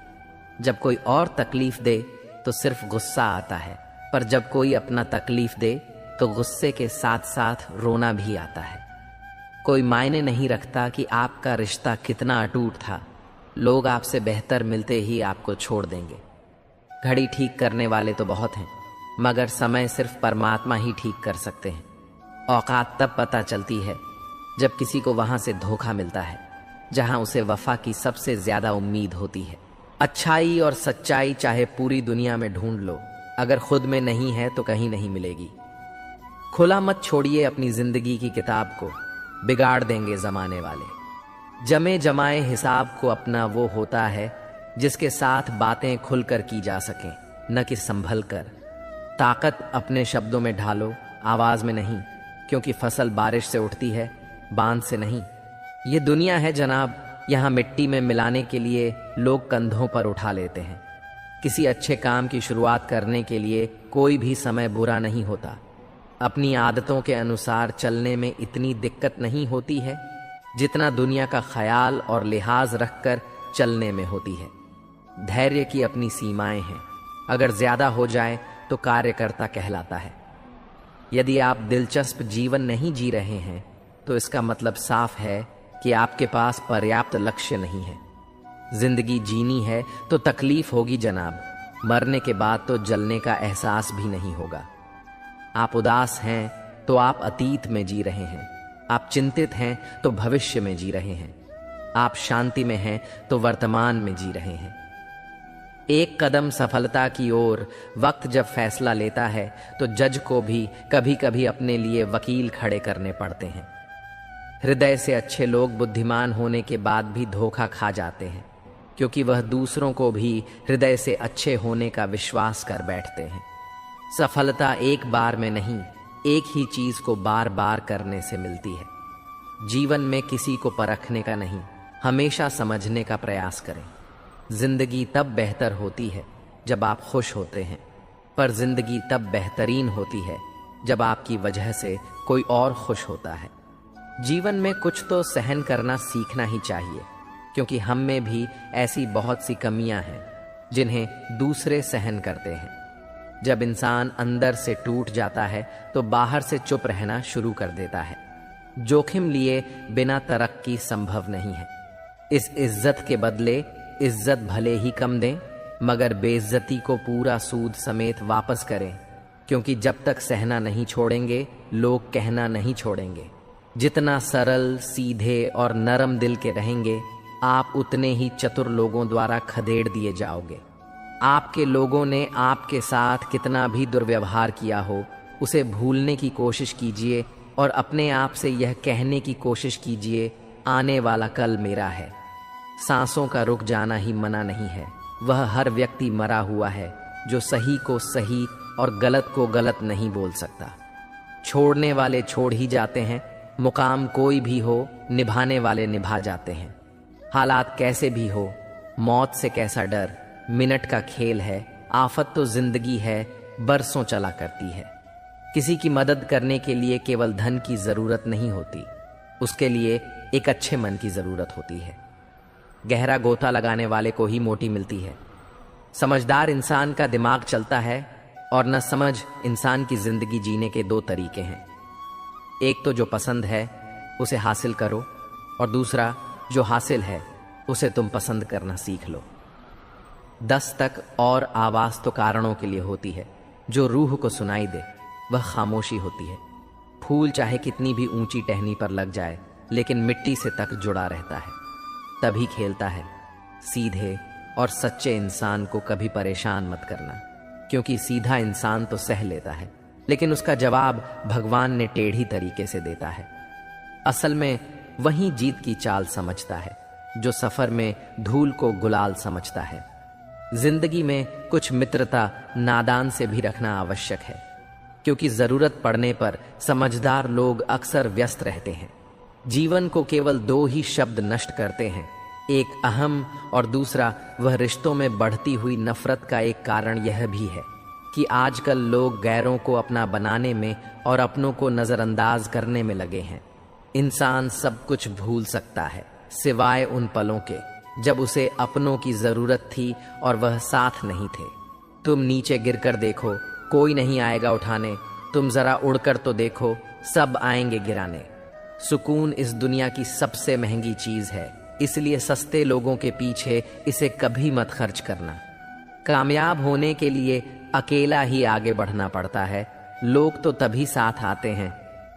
जब कोई और तकलीफ दे तो सिर्फ गुस्सा आता है, पर जब कोई अपना तकलीफ दे तो गुस्से के साथ साथ रोना भी आता है। कोई मायने नहीं रखता कि आपका रिश्ता कितना अटूट था, लोग आपसे बेहतर मिलते ही आपको छोड़ देंगे। घड़ी ठीक करने वाले तो बहुत हैं, मगर समय सिर्फ परमात्मा ही ठीक कर सकते हैं। औकात तब पता चलती है जब किसी को वहां से धोखा मिलता है जहां उसे वफा की सबसे ज्यादा उम्मीद होती है। अच्छाई और सच्चाई चाहे पूरी दुनिया में ढूंढ लो, अगर खुद में नहीं है तो कहीं नहीं मिलेगी। खुला मत छोड़िए अपनी जिंदगी की किताब को, बिगाड़ देंगे जमाने वाले। जमे जमाए हिसाब को अपना वो होता है जिसके साथ बातें खुलकर की जा सकें, न कि संभल कर। ताकत अपने शब्दों में ढालो, आवाज में नहीं, क्योंकि फसल बारिश से उठती है, बांध से नहीं। ये दुनिया है जनाब, यहाँ मिट्टी में मिलाने के लिए लोग कंधों पर उठा लेते हैं। किसी अच्छे काम की शुरुआत करने के लिए कोई भी समय बुरा नहीं होता। अपनी आदतों के अनुसार चलने में इतनी दिक्कत नहीं होती है जितना दुनिया का ख्याल और लिहाज रखकर चलने में होती है। धैर्य की अपनी सीमाएं हैं, अगर ज्यादा हो जाए तो कार्यकर्ता कहलाता है। यदि आप दिलचस्प जीवन नहीं जी रहे हैं तो इसका मतलब साफ है कि आपके पास पर्याप्त लक्ष्य नहीं है। जिंदगी जीनी है तो तकलीफ होगी जनाब, मरने के बाद तो जलने का एहसास भी नहीं होगा। आप उदास हैं तो आप अतीत में जी रहे हैं, आप चिंतित हैं तो भविष्य में जी रहे हैं, आप शांति में हैं तो वर्तमान में जी रहे हैं। एक कदम सफलता की ओर वक्त जब फैसला लेता है तो जज को भी कभी कभी अपने लिए वकील खड़े करने पड़ते हैं। हृदय से अच्छे लोग बुद्धिमान होने के बाद भी धोखा खा जाते हैं, क्योंकि वह दूसरों को भी हृदय से अच्छे होने का विश्वास कर बैठते हैं। सफलता एक बार में नहीं, एक ही चीज को बार बार करने से मिलती है। जीवन में किसी को परखने का नहीं, हमेशा समझने का प्रयास करें। जिंदगी तब बेहतर होती है जब आप खुश होते हैं, पर जिंदगी तब बेहतरीन होती है जब आपकी वजह से कोई और खुश होता है। जीवन में कुछ तो सहन करना सीखना ही चाहिए, क्योंकि हम में भी ऐसी बहुत सी कमियां हैं जिन्हें दूसरे सहन करते हैं। जब इंसान अंदर से टूट जाता है तो बाहर से चुप रहना शुरू कर देता है। जोखिम लिए बिना तरक्की संभव नहीं है। इस इज्जत के बदले इज्जत भले ही कम दें, मगर बेइज्जती को पूरा सूद समेत वापस करें, क्योंकि जब तक सहना नहीं छोड़ेंगे, लोग कहना नहीं छोड़ेंगे। जितना सरल, सीधे और नरम दिल के रहेंगे, आप उतने ही चतुर लोगों द्वारा खदेड़ दिए जाओगे। आपके लोगों ने आपके साथ कितना भी दुर्व्यवहार किया हो, उसे भूलने की कोशिश कीजिए और अपने आप से यह कहने की कोशिश कीजिए, आने वाला कल मेरा है। सांसों का रुक जाना ही मना नहीं है। वह हर व्यक्ति मरा हुआ है जो सही को सही और गलत को गलत नहीं बोल सकता। छोड़ने वाले छोड़ ही जाते हैं। मुकाम कोई भी हो, निभाने वाले निभा जाते हैं। हालात कैसे भी हो, मौत से कैसा डर, मिनट का खेल है। आफत तो जिंदगी है, बरसों चला करती है। किसी की मदद करने के लिए केवल धन की जरूरत नहीं होती, उसके लिए एक अच्छे मन की जरूरत होती है। गहरा गोता लगाने वाले को ही मोटी मिलती है। समझदार इंसान का दिमाग चलता है और न समझ इंसान की जिंदगी जीने के दो तरीके हैं। एक तो जो पसंद है उसे हासिल करो, और दूसरा जो हासिल है उसे तुम पसंद करना सीख लो। 10 तक और आवाज तो कारणों के लिए होती है। जो रूह को सुनाई दे वह खामोशी होती है। फूल चाहे कितनी भी ऊंची टहनी पर लग जाए, लेकिन मिट्टी से तक जुड़ा रहता है, तभी खेलता है। सीधे और सच्चे इंसान को कभी परेशान मत करना, क्योंकि सीधा इंसान तो सह लेता है, लेकिन उसका जवाब भगवान ने टेढ़ी तरीके से देता है। असल में वही जीत की चाल समझता है जो सफर में धूल को गुलाल समझता है। जिंदगी में कुछ मित्रता नादान से भी रखना आवश्यक है, क्योंकि जरूरत पड़ने पर समझदार लोग अक्सर व्यस्त रहते हैं। जीवन को केवल 2 ही शब्द नष्ट करते हैं, एक अहम और दूसरा वह रिश्तों में बढ़ती हुई नफरत का एक कारण यह भी है कि आजकल लोग गैरों को अपना बनाने में और अपनों को नजरअंदाज करने में लगे हैं। इंसान सब कुछ भूल सकता है सिवाय उन पलों के जब उसे अपनों की जरूरत थी और वह साथ नहीं थे। तुम नीचे गिरकर देखो, कोई नहीं आएगा उठाने। तुम जरा उड़कर तो देखो, सब आएंगे गिराने। सुकून इस दुनिया की सबसे महंगी चीज है, इसलिए सस्ते लोगों के पीछे इसे कभी मत खर्च करना। कामयाब होने के लिए अकेला ही आगे बढ़ना पड़ता है। लोग तो तभी साथ आते हैं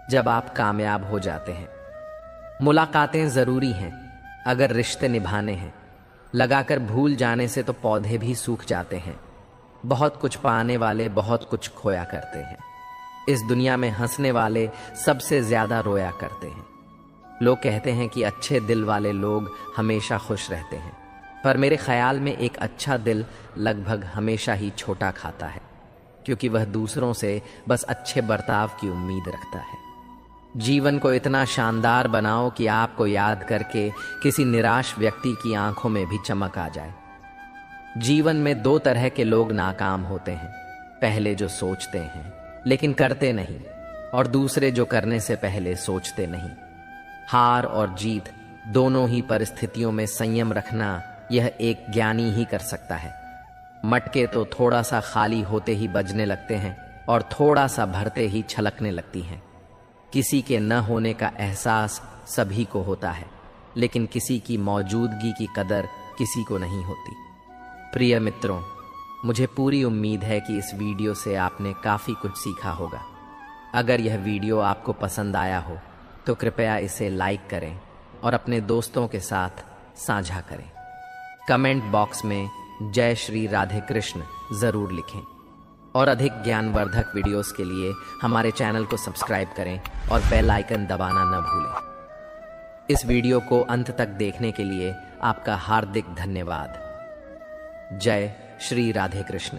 जब आप कामयाब हो जाते हैं। मुलाकातें जरूरी हैं अगर रिश्ते निभाने हैं। लगाकर भूल जाने से तो पौधे भी सूख जाते हैं। बहुत कुछ पाने वाले बहुत कुछ खोया करते हैं। इस दुनिया में हंसने वाले सबसे ज्यादा रोया करते हैं। लोग कहते हैं कि अच्छे दिल वाले लोग हमेशा खुश रहते हैं, पर मेरे ख्याल में एक अच्छा दिल लगभग हमेशा ही छोटा खाता है, क्योंकि वह दूसरों से बस अच्छे बर्ताव की उम्मीद रखता है। जीवन को इतना शानदार बनाओ कि आपको याद करके किसी निराश व्यक्ति की आंखों में भी चमक आ जाए। जीवन में 2 तरह के लोग नाकाम होते हैं, पहले जो सोचते हैं लेकिन करते नहीं, और दूसरे जो करने से पहले सोचते नहीं। हार और जीत दोनों ही परिस्थितियों में संयम रखना यह एक ज्ञानी ही कर सकता है। मटके तो थोड़ा सा खाली होते ही बजने लगते हैं और थोड़ा सा भरते ही छलकने लगती हैं। किसी के न होने का एहसास सभी को होता है, लेकिन किसी की मौजूदगी की कदर किसी को नहीं होती। प्रिय मित्रों, मुझे पूरी उम्मीद है कि इस वीडियो से आपने काफ़ी कुछ सीखा होगा। अगर यह वीडियो आपको पसंद आया हो तो कृपया इसे लाइक करें और अपने दोस्तों के साथ साझा करें। कमेंट बॉक्स में जय श्री राधे कृष्ण ज़रूर लिखें, और अधिक ज्ञानवर्धक वीडियोस के लिए हमारे चैनल को सब्सक्राइब करें और बेल आइकन दबाना न भूलें। इस वीडियो को अंत तक देखने के लिए आपका हार्दिक धन्यवाद। जय श्री राधे कृष्ण।